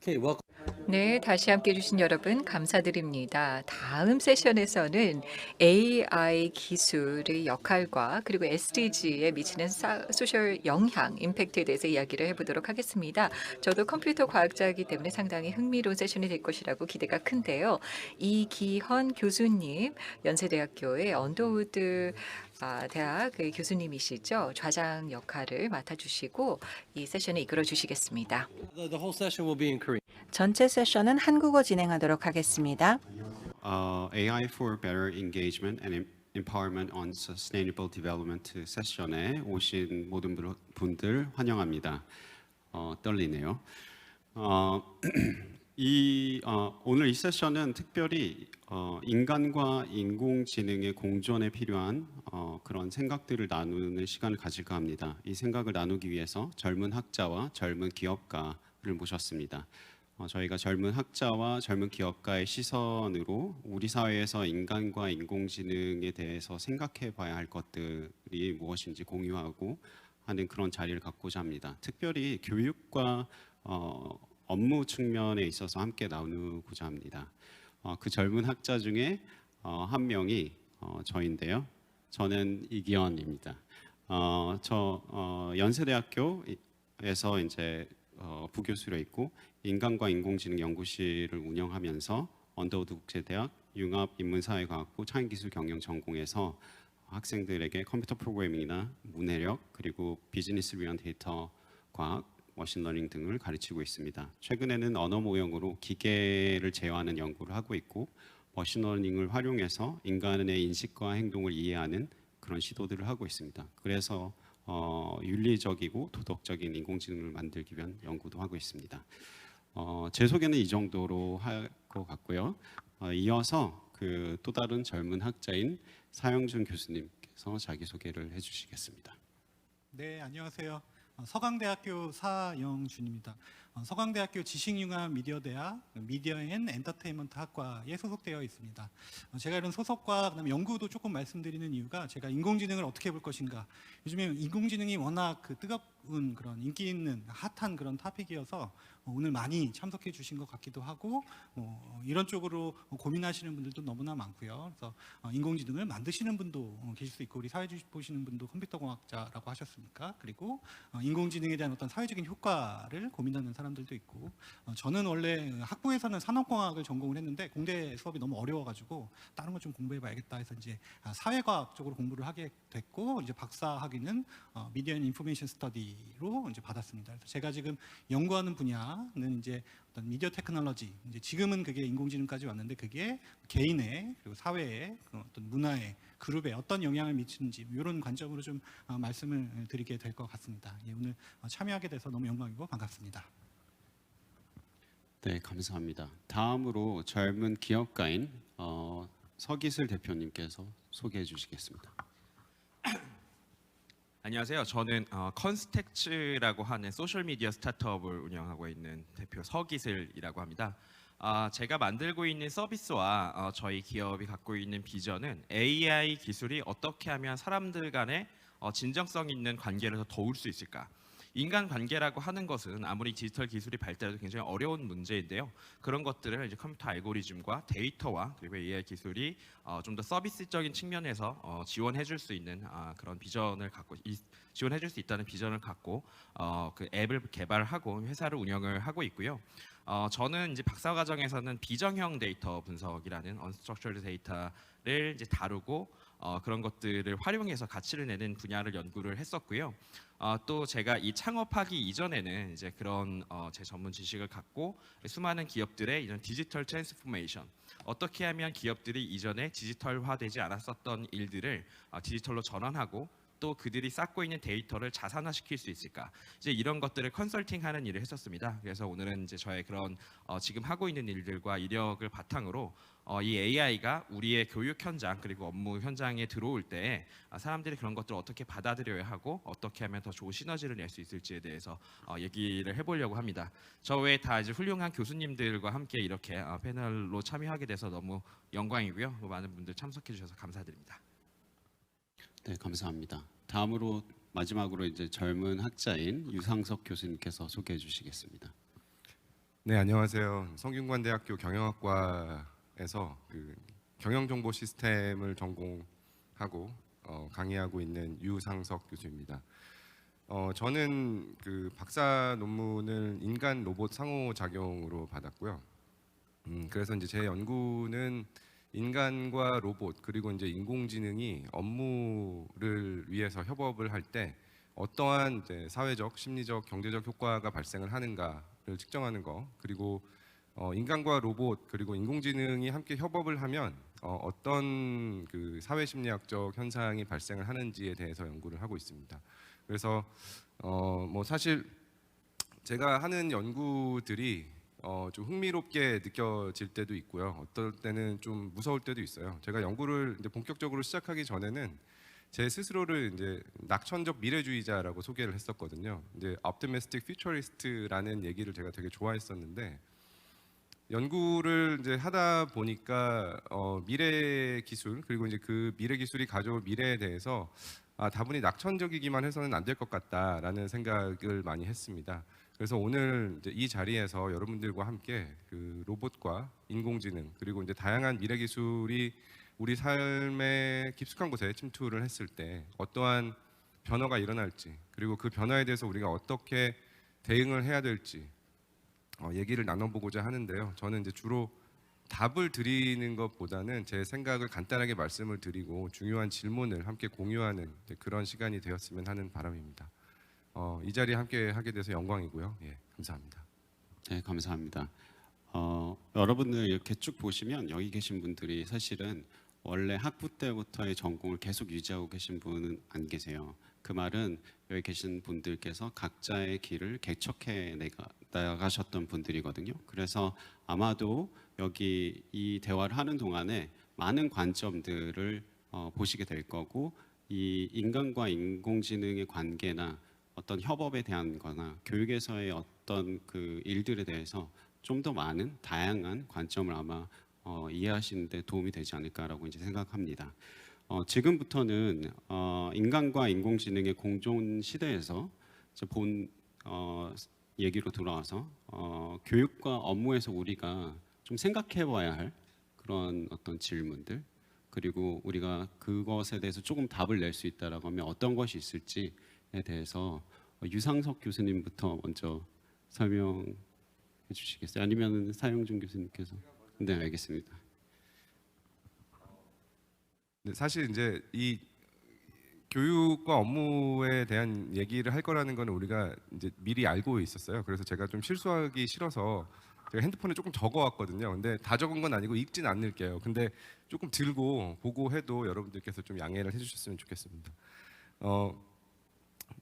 Okay, welcome. 네, 다시 함께 해주신 여러분 감사드립니다. 다음 세션에서는 AI 기술의 역할과 그리고 SDG에 미치는 소셜 영향, 임팩트에 대해서 이야기를 해보도록 하겠습니다. 저도 컴퓨터 과학자이기 때문에 상당히 흥미로운 세션이 될 것이라고 기대가 큰데요. 이기헌 교수님, 연세대학교의 언더우드 대학의 교수님이시죠. 좌장 역할을 맡아주시고 이 세션을 이끌어 주시겠습니다. The whole session will be in Korean. 전체 세션은 한국어 진행하도록 하겠습니다. AI for Better Engagement and Empowerment on Sustainable Development 세션에 오신 모든 분들 환영합니다. 떨리네요. 오늘 이 세션은 특별히 인간과 인공지능의 공존에 필요한 그런 생각들을 나누는 시간을 가질까 합니다. 이 생각을 나누기 위해서 젊은 학자와 젊은 기업가를 모셨습니다. 저희가 젊은 학자와 젊은 기업가의 시선으로 우리 사회에서 인간과 인공지능에 대해서 생각해 봐야 할 것들이 무엇인지 공유하고 하는 그런 자리를 갖고자 합니다. 특별히 교육과 업무 측면에 있어서 함께 나누고자 합니다. 그 젊은 학자 중에 한 명이 저인데요. 저는 이기현입니다. 저 연세대학교에서 이제 부교수로 있고 인간과 인공지능 연구실을 운영하면서 언더우드 국제대학 융합인문사회과학부 창의기술경영 전공에서 학생들에게 컴퓨터 프로그래밍이나 문해력 그리고 비즈니스를 위한 데이터 과학, 머신러닝 등을 가르치고 있습니다. 최근에는 언어 모형으로 기계를 제어하는 연구를 하고 있고 머신러닝을 활용해서 인간의 인식과 행동을 이해하는 그런 시도들을 하고 있습니다. 그래서 윤리적이고 도덕적인 인공지능을 만들기 위한 연구도 하고 있습니다. 제 소개는 이 정도로 할 것 같고요. 이어서 그 또 다른 젊은 학자인 사영준 교수님께서 자기소개를 해주시겠습니다. 네, 안녕하세요. 서강대학교 사영준입니다. 서강대학교 지식융합미디어대학 미디어앤엔터테인먼트 학과에 소속되어 있습니다. 제가 이런 소속과 그다음에 연구도 조금 말씀드리는 이유가 제가 인공지능을 어떻게 볼 것인가. 요즘에 인공지능이 워낙 뜨거운 그런 인기 있는 핫한 그런 토픽이어서 오늘 많이 참석해 주신 것 같기도 하고 이런 쪽으로 고민하시는 분들도 너무나 많고요. 그래서 인공지능을 만드시는 분도 계실 수 있고 우리 사회주의 보시는 분도 컴퓨터공학자라고 하셨으니까 그리고 인공지능에 대한 어떤 사회적인 효과를 고민하는 사람들도 있고 저는 원래 학부에서는 산업공학을 전공을 했는데 공대 수업이 너무 어려워가지고 다른 거 좀 공부해봐야겠다 해서 이제 사회과학 쪽으로 공부를 하게 됐고 이제 박사 학위는 미디어 앤 인포메이션 스터디로 이제 받았습니다. 그래서 제가 지금 연구하는 분야는 이제 어떤 미디어 테크놀로지 이제 지금은 그게 인공지능까지 왔는데 그게 개인의 그리고 사회의 어떤 문화의 그룹에 어떤 영향을 미치는지 이런 관점으로 좀 말씀을 드리게 될 것 같습니다. 예, 오늘 참여하게 돼서 너무 영광이고 반갑습니다. 네, 감사합니다. 다음으로 젊은 기업가인 서기슬 대표님께서 소개해 주시겠습니다. 안녕하세요. 저는 컨스텍츠라고 하는 소셜미디어 스타트업을 운영하고 있는 대표 서기슬이라고 합니다. 제가 만들고 있는 서비스와 저희 기업이 갖고 있는 비전은 AI 기술이 어떻게 하면 사람들 간의 진정성 있는 관계를 더 도울 수 있을까? 인간 관계라고 하는 것은 아무리 디지털 기술이 발달해도 굉장히 어려운 문제인데요. 그런 것들을 이제 컴퓨터 알고리즘과 데이터와 그리고 AI 기술이 좀 더 서비스적인 측면에서 지원해줄 수 있는 그런 비전을 갖고 지원해줄 수 있다는 비전을 갖고 그 앱을 개발하고 회사를 운영을 하고 있고요. 저는 이제 박사 과정에서는 비정형 데이터 분석이라는 unstructured 데이터를 이제 다루고 그런 것들을 활용해서 가치를 내는 분야를 연구를 했었고요. 또 제가 이 창업하기 이전에는 이제 그런 제 전문 지식을 갖고 수많은 기업들의 이런 디지털 트랜스포메이션 어떻게 하면 기업들이 이전에 디지털화되지 않았었던 일들을 디지털로 전환하고 또 그들이 쌓고 있는 데이터를 자산화시킬 수 있을까 이제 이런 것들을 컨설팅하는 일을 했었습니다. 그래서 오늘은 이제 저의 그런 지금 하고 있는 일들과 이력을 바탕으로 이 AI가 우리의 교육 현장 그리고 업무 현장에 들어올 때 사람들이 그런 것들을 어떻게 받아들여야 하고 어떻게 하면 더 좋은 시너지를 낼 수 있을지에 대해서 얘기를 해보려고 합니다. 저 외에 다 이제 훌륭한 교수님들과 함께 이렇게 패널로 참여하게 돼서 너무 영광이고요. 많은 분들 참석해 주셔서 감사드립니다. 네, 감사합니다. 다음으로 마지막으로 이제 젊은 학자인 유상석 교수님께서 소개해 주시겠습니다. 네, 안녕하세요. 성균관대학교 경영학과에서 경영정보 시스템을 전공하고 강의하고 있는 유상석 교수입니다. 저는 박사 논문을 인간 로봇 상호작용으로 받았고요. 그래서 이제 제 연구는 인간과 로봇 그리고 이제 인공지능이 업무를 위해서 협업을 할 때 어떠한 이제 사회적, 심리적, 경제적 효과가 발생을 하는가를 측정하는 거, 그리고 인간과 로봇 그리고 인공지능이 함께 협업을 하면 어떤 사회 심리학적 현상이 발생을 하는지에 대해서 연구를 하고 있습니다. 그래서 뭐 사실 제가 하는 연구들이 좀 흥미롭게 느껴질 때도 있고요. 어떨 때는 좀 무서울 때도 있어요. 제가 연구를 이제 본격적으로 시작하기 전에는 제 스스로를 이제 낙천적 미래주의자라고 소개를 했었거든요. 이제 optimistic futurist라는 얘기를 제가 되게 좋아했었는데 연구를 이제 하다 보니까 미래 기술 그리고 이제 그 미래 기술이 가져올 미래에 대해서 다분히 낙천적이기만 해서는 안 될 것 같다라는 생각을 많이 했습니다. 그래서 오늘 이제 이 자리에서 여러분들과 함께 로봇과 인공지능 그리고 이제 다양한 미래 기술이 우리 삶의 깊숙한 곳에 침투를 했을 때 어떠한 변화가 일어날지 그리고 그 변화에 대해서 우리가 어떻게 대응을 해야 될지 얘기를 나눠보고자 하는데요. 저는 이제 주로 답을 드리는 것보다는 제 생각을 간단하게 말씀을 드리고 중요한 질문을 함께 공유하는 그런 시간이 되었으면 하는 바람입니다. 이 자리에 함께 하게 돼서 영광이고요. 예, 감사합니다. 네, 감사합니다. 여러분들 이렇게 쭉 보시면 여기 계신 분들이 사실은 원래 학부 때부터의 전공을 계속 유지하고 계신 분은 안 계세요. 그 말은 여기 계신 분들께서 각자의 길을 개척해 나가셨던 분들이거든요. 그래서 아마도 여기 이 대화를 하는 동안에 많은 관점들을 보시게 될 거고 이 인간과 인공지능의 관계나 어떤 협업에 대한 거나 교육에서의 어떤 그 일들에 대해서 좀 더 많은 다양한 관점을 아마 이해하시는 데 도움이 되지 않을까라고 이제 생각합니다. 지금부터는 인간과 인공지능의 공존 시대에서 이제 얘기로 돌아와서 교육과 업무에서 우리가 좀 생각해 봐야 할 그런 어떤 질문들 그리고 우리가 그것에 대해서 조금 답을 낼 수 있다라고 하면 어떤 것이 있을지에 대해서 유상석 교수님부터 먼저 설명해 주시겠어요? 아니면 사영준 교수님께서? 네, 알겠습니다. 네, 사실 이제 이 교육과 업무에 대한 얘기를 할 거라는 거는 우리가 이제 미리 알고 있었어요. 그래서 제가 좀 실수하기 싫어서 제가 핸드폰에 조금 적어왔거든요. 근데 다 적은 건 아니고 읽진 않을게요. 근데 조금 들고 보고 해도 여러분들께서 좀 양해를 해주셨으면 좋겠습니다.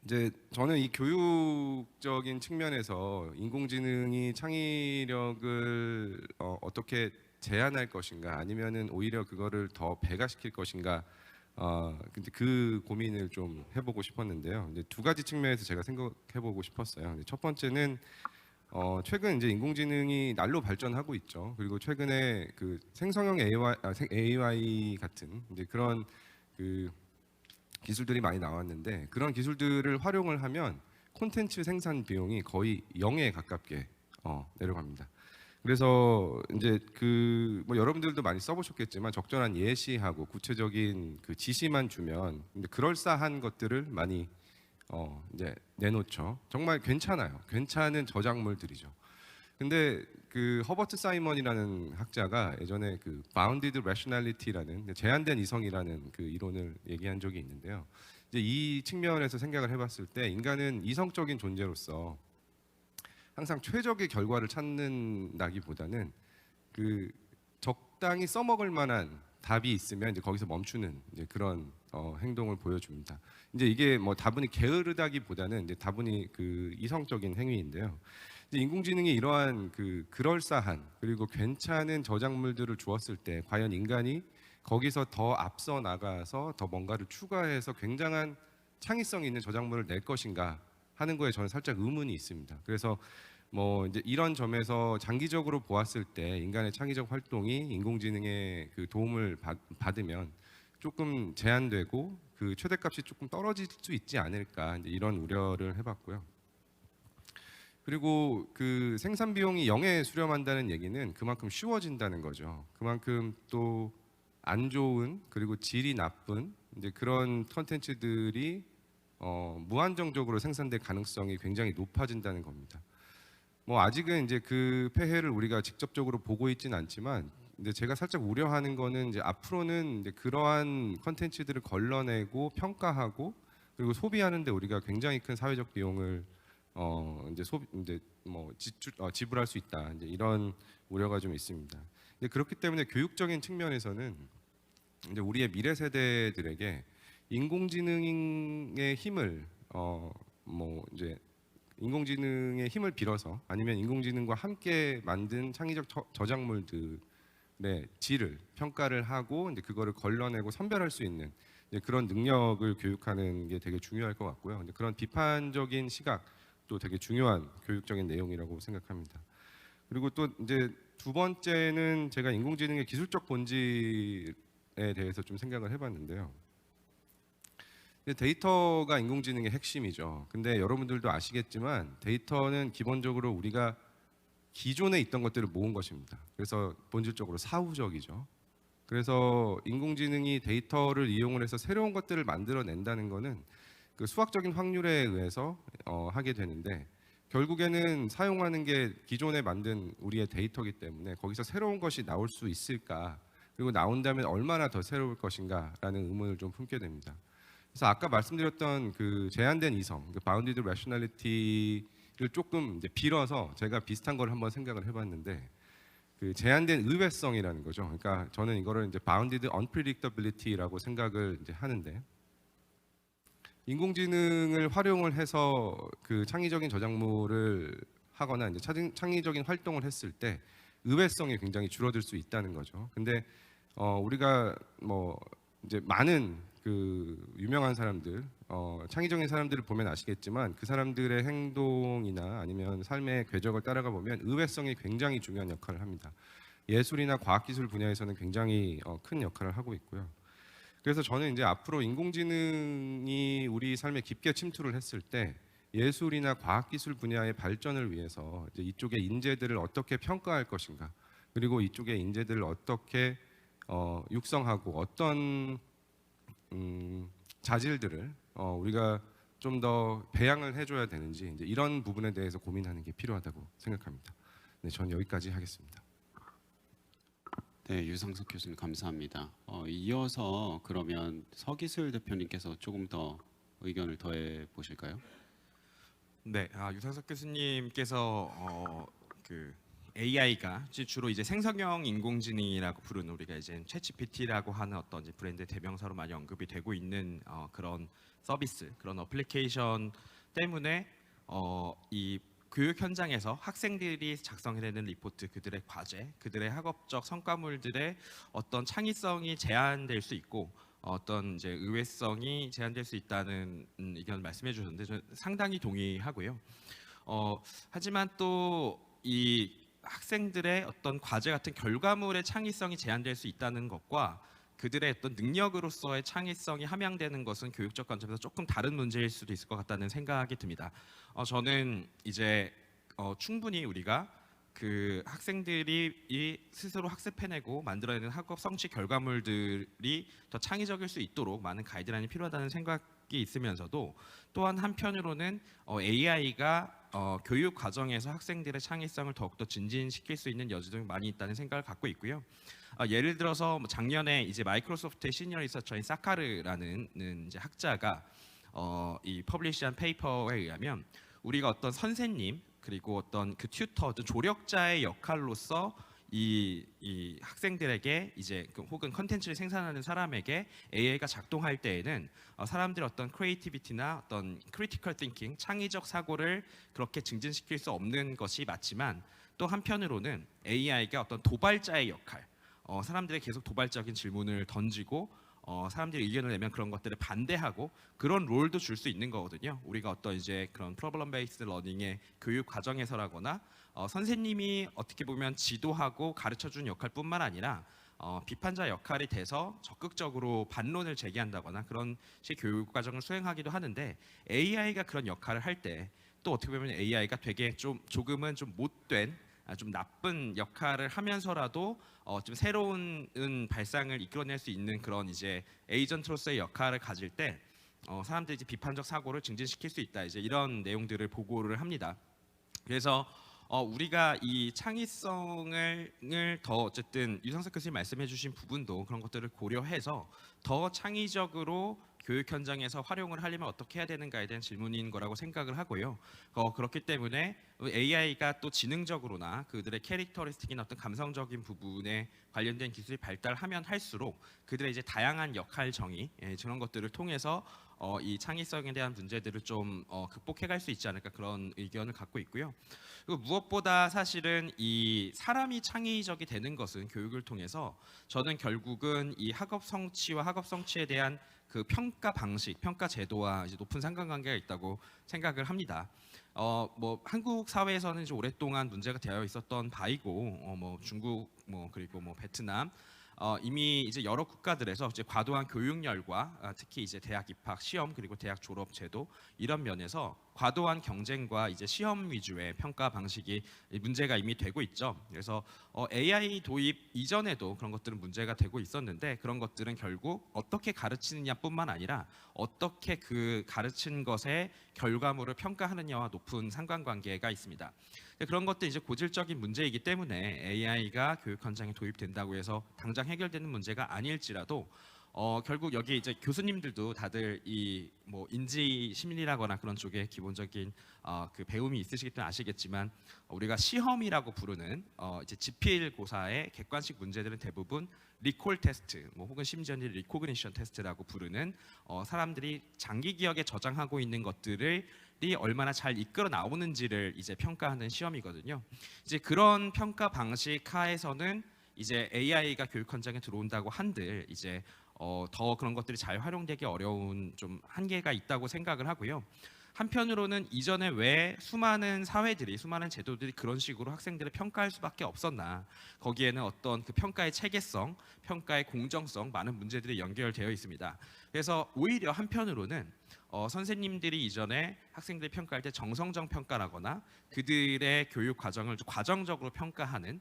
이제 저는 이 교육적인 측면에서 인공지능이 창의력을 어떻게 제한할 것인가 아니면은 오히려 그거를 더 배가시킬 것인가 근데 그 고민을 좀 해보고 싶었는데요. 이제 두 가지 측면에서 제가 생각해보고 싶었어요. 첫 번째는 최근 이제 인공지능이 날로 발전하고 있죠. 그리고 최근에 그 생성형 AI 같은 이제 그런 기술들이 많이 나왔는데 그런 기술들을 활용을 하면 콘텐츠 생산 비용이 거의 0에 가깝게 내려갑니다. 그래서 이제 뭐 여러분들도 많이 써보셨겠지만 적절한 예시하고 구체적인 그 지시만 주면 근데 그럴싸한 것들을 많이 이제 내놓죠. 정말 괜찮아요. 괜찮은 저작물들이죠. 근데 그 허버트 사이먼이라는 학자가 예전에 그 바운디드 레셔널리티라는 제한된 이성이라는 그 이론을 얘기한 적이 있는데요. 이제 이 측면에서 생각을 해봤을 때 인간은 이성적인 존재로서 항상 최적의 결과를 찾는다기보다는 그 적당히 써먹을 만한 답이 있으면 이제 거기서 멈추는 이제 그런 행동을 보여줍니다. 이제 이게 뭐 다분히 게으르다기보다는 이제 다분히 그 이성적인 행위인데요. 이제 인공지능이 이러한 그럴싸한 그리고 괜찮은 저작물들을 주었을 때 과연 인간이 거기서 더 앞서 나가서 더 뭔가를 추가해서 굉장한 창의성 있는 저작물을 낼 것인가 하는 거에 저는 살짝 의문이 있습니다. 그래서 뭐 이제 이런 점에서 장기적으로 보았을 때 인간의 창의적 활동이 인공지능의 그 도움을 받으면 조금 제한되고 그 최대값이 조금 떨어질 수 있지 않을까 이제 이런 우려를 해봤고요. 그리고 그 생산 비용이 0에 수렴한다는 얘기는 그만큼 쉬워진다는 거죠. 그만큼 또 안 좋은 그리고 질이 나쁜 이제 그런 컨텐츠들이 무한정적으로 생산될 가능성이 굉장히 높아진다는 겁니다. 뭐 아직은 이제 그 폐해를 우리가 직접적으로 보고 있지는 않지만, 근데 제가 살짝 우려하는 거는 이제 앞으로는 이제 그러한 컨텐츠들을 걸러내고 평가하고 그리고 소비하는데 우리가 굉장히 큰 사회적 비용을 이제 지불할 수 있다. 이제 이런 우려가 좀 있습니다. 그렇기 때문에 교육적인 측면에서는 이제 우리의 미래 세대들에게 인공지능의 힘을 이제 인공지능의 힘을 빌어서 아니면 인공지능과 함께 만든 창의적 저작물들의 질을 평가를 하고 이제 그거를 걸러내고 선별할 수 있는 이제 그런 능력을 교육하는 게 되게 중요할 것 같고요. 이제 그런 비판적인 시각도 되게 중요한 교육적인 내용이라고 생각합니다. 그리고 또 이제 두 번째는 제가 인공지능의 기술적 본질에 대해서 좀 생각을 해봤는데요. 데이터가 인공지능의 핵심이죠. 근데 여러분들도 아시겠지만 데이터는 기본적으로 우리가 기존에 있던 것들을 모은 것입니다. 그래서 본질적으로 사후적이죠. 그래서 인공지능이 데이터를 이용을 해서 새로운 것들을 만들어낸다는 것은 그 수학적인 확률에 의해서 하게 되는데, 결국에는 사용하는 게 기존에 만든 우리의 데이터이기 때문에 거기서 새로운 것이 나올 수 있을까, 그리고 나온다면 얼마나 더 새로울 것인가라는 의문을 좀 품게 됩니다. 그래서 아까 말씀드렸던 그 제한된 이성, 그 bounded rationality를 조금 이제 빌어서 제가 비슷한 걸 한번 생각을 해봤는데, 그 제한된 의외성이라는 거죠. 그러니까 저는 이거를 이제 bounded unpredictability라고 생각을 이제 하는데, 인공지능을 활용을 해서 그 창의적인 저작물을 하거나 이제 창의적인 활동을 했을 때 의외성이 굉장히 줄어들 수 있다는 거죠. 근데 우리가 뭐 이제 많은 그 유명한 사람들, 창의적인 사람들을 보면 아시겠지만 그 사람들의 행동이나 아니면 삶의 궤적을 따라가 보면 의외성이 굉장히 중요한 역할을 합니다. 예술이나 과학기술 분야에서는 굉장히 큰 역할을 하고 있고요. 그래서 저는 이제 앞으로 인공지능이 우리 삶에 깊게 침투를 했을 때 예술이나 과학기술 분야의 발전을 위해서 이제 이쪽의 인재들을 어떻게 평가할 것인가, 그리고 이쪽의 인재들을 어떻게 육성하고 어떤 자질들을 우리가 좀 더 배양을 해줘야 되는지, 이제 이런 부분에 대해서 고민하는 게 필요하다고 생각합니다. 네, 저는 여기까지 하겠습니다. 네, 유상석 교수님 감사합니다. 이어서 그러면 서기슬 대표님께서 조금 더 의견을 더해 보실까요? 네, 유상석 교수님께서 그 AI가 주로 이제 생성형 인공지능이라고 부르는, 우리가 이제 챗GPT라고 하는 어떤 이제 브랜드 대명사로 많이 언급이 되고 있는 그런 서비스, 그런 어플리케이션 때문에 이 교육 현장에서 학생들이 작성해내는 리포트, 그들의 과제, 그들의 학업적 성과물들의 어떤 창의성이 제한될 수 있고 어떤 이제 의외성이 제한될 수 있다는 의견을 말씀해 주셨는데 저는 상당히 동의하고요. 하지만 또 이 학생들의 어떤 과제 같은 결과물의 창의성이 제한될 수 있다는 것과 그들의 어떤 능력으로서의 창의성이 함양되는 것은 교육적 관점에서 조금 다른 문제일 수도 있을 것 같다는 생각이 듭니다. 저는 이제 충분히 우리가 그 학생들이 스스로 학습해내고 만들어내는 학업 성취 결과물들이 더 창의적일 수 있도록 많은 가이드라인이 필요하다는 생각이 있으면서도 또한 한편으로는 AI가 교육 과정에서 학생들의 창의성을 더욱더 진진시킬 수 있는 여지도 많이 있다는 생각을 갖고 있고요. 예를 들어서 작년에 이제 마이크로소프트의 시니어 리서처인 사카르라는 이제 학자가 이 퍼블리시한 페이퍼에 의하면 우리가 어떤 선생님 그리고 어떤 그 튜터, 조력자의 역할로서 이 학생들에게 이제 혹은 컨텐츠를 생산하는 사람에게 AI가 작동할 때에는 사람들의 어떤 크리에이티비티나 어떤 크리티컬 띵킹, 창의적 사고를 그렇게 증진시킬 수 없는 것이 맞지만, 또 한편으로는 AI가 어떤 도발자의 역할, 사람들의 계속 도발적인 질문을 던지고 사람들이 의견을 내면 그런 것들을 반대하고 그런 롤도 줄 수 있는 거거든요. 우리가 어떤 이제 그런 프로블럼 베이스드 러닝의 교육 과정에서라거나 선생님이 어떻게 보면 지도하고 가르쳐준 역할뿐만 아니라 비판자 역할이 돼서 적극적으로 반론을 제기한다거나 그런 식 교육 과정을 수행하기도 하는데, AI가 그런 역할을 할 때 또 어떻게 보면 AI가 되게 조금은 좀 못된 좀 나쁜 역할을 하면서라도 좀 새로운 발상을 이끌어낼 수 있는 그런 이제 에이전트로서의 역할을 가질 때 사람들이 이제 비판적 사고를 증진시킬 수 있다. 이제 이런 내용들을 보고를 합니다. 그래서 우리가 이 창의성을 더 어쨌든 유상석 교수님 말씀해주신 부분도 그런 것들을 고려해서 더 창의적으로 교육 현장에서 활용을 하려면 어떻게 해야 되는가에 대한 질문인 거라고 생각을 하고요. 그렇기 때문에 AI가 또 지능적으로나 그들의 캐릭터리스틱이나 어떤 감성적인 부분에 관련된 기술이 발달하면 할수록 그들의 이제 다양한 역할 정의 저런 것들을 통해서 이 창의성에 대한 문제들을 좀 극복해갈 수 있지 않을까 그런 의견을 갖고 있고요. 그리고 무엇보다 사실은 이 사람이 창의적이 되는 것은 교육을 통해서 저는 결국은 이 학업 성취와 학업 성취에 대한 그 평가 방식, 평가 제도와 이제 높은 상관관계가 있다고 생각을 합니다. 뭐 한국 사회에서는 이제 오랫동안 문제가 되어 있었던 바이고, 뭐 중국, 뭐 그리고 뭐 베트남. 이미 이제 여러 국가들에서 이제 과도한 교육열과 특히 이제 대학 입학 시험 그리고 대학 졸업 제도 이런 면에서 과도한 경쟁과 이제 시험 위주의 평가 방식이 문제가 이미 되고 있죠. 그래서 AI 도입 이전에도 그런 것들은 문제가 되고 있었는데 그런 것들은 결국 어떻게 가르치느냐뿐만 아니라 어떻게 그 가르친 것의 결과물을 평가하느냐와 높은 상관관계가 있습니다. 그런 것도 이제 고질적인 문제이기 때문에 AI가 교육 현장에 도입된다고 해서 당장 해결되는 문제가 아닐지라도 결국 여기 이제 교수님들도 다들 이 뭐 인지 심리라거나 그런 쪽에 기본적인 그 배움이 있으시기 때문에 아시겠지만 우리가 시험이라고 부르는 이제 지필고사의 객관식 문제들은 대부분 리콜 테스트, 뭐 혹은 심지어는 리코그니션 테스트라고 부르는 사람들이 장기 기억에 저장하고 있는 것들을 얼마나 잘 이끌어 나오는지를 이제 평가하는 시험이거든요. 이제 그런 평가 방식 하에서는 이제 AI가 교육 현장에 들어온다고 한들 이제 더 그런 것들이 잘 활용되기 어려운 좀 한계가 있다고 생각을 하고요. 한편으로는 이전에 왜 수많은 사회들이 수많은 제도들이 그런 식으로 학생들을 평가할 수밖에 없었나 거기에는 어떤 그 평가의 체계성, 평가의 공정성 많은 문제들이 연결되어 있습니다. 그래서 오히려 한편으로는 선생님들이 이전에 학생들 평가할 때 정성적 평가라거나 그들의 교육 과정을 과정적으로 평가하는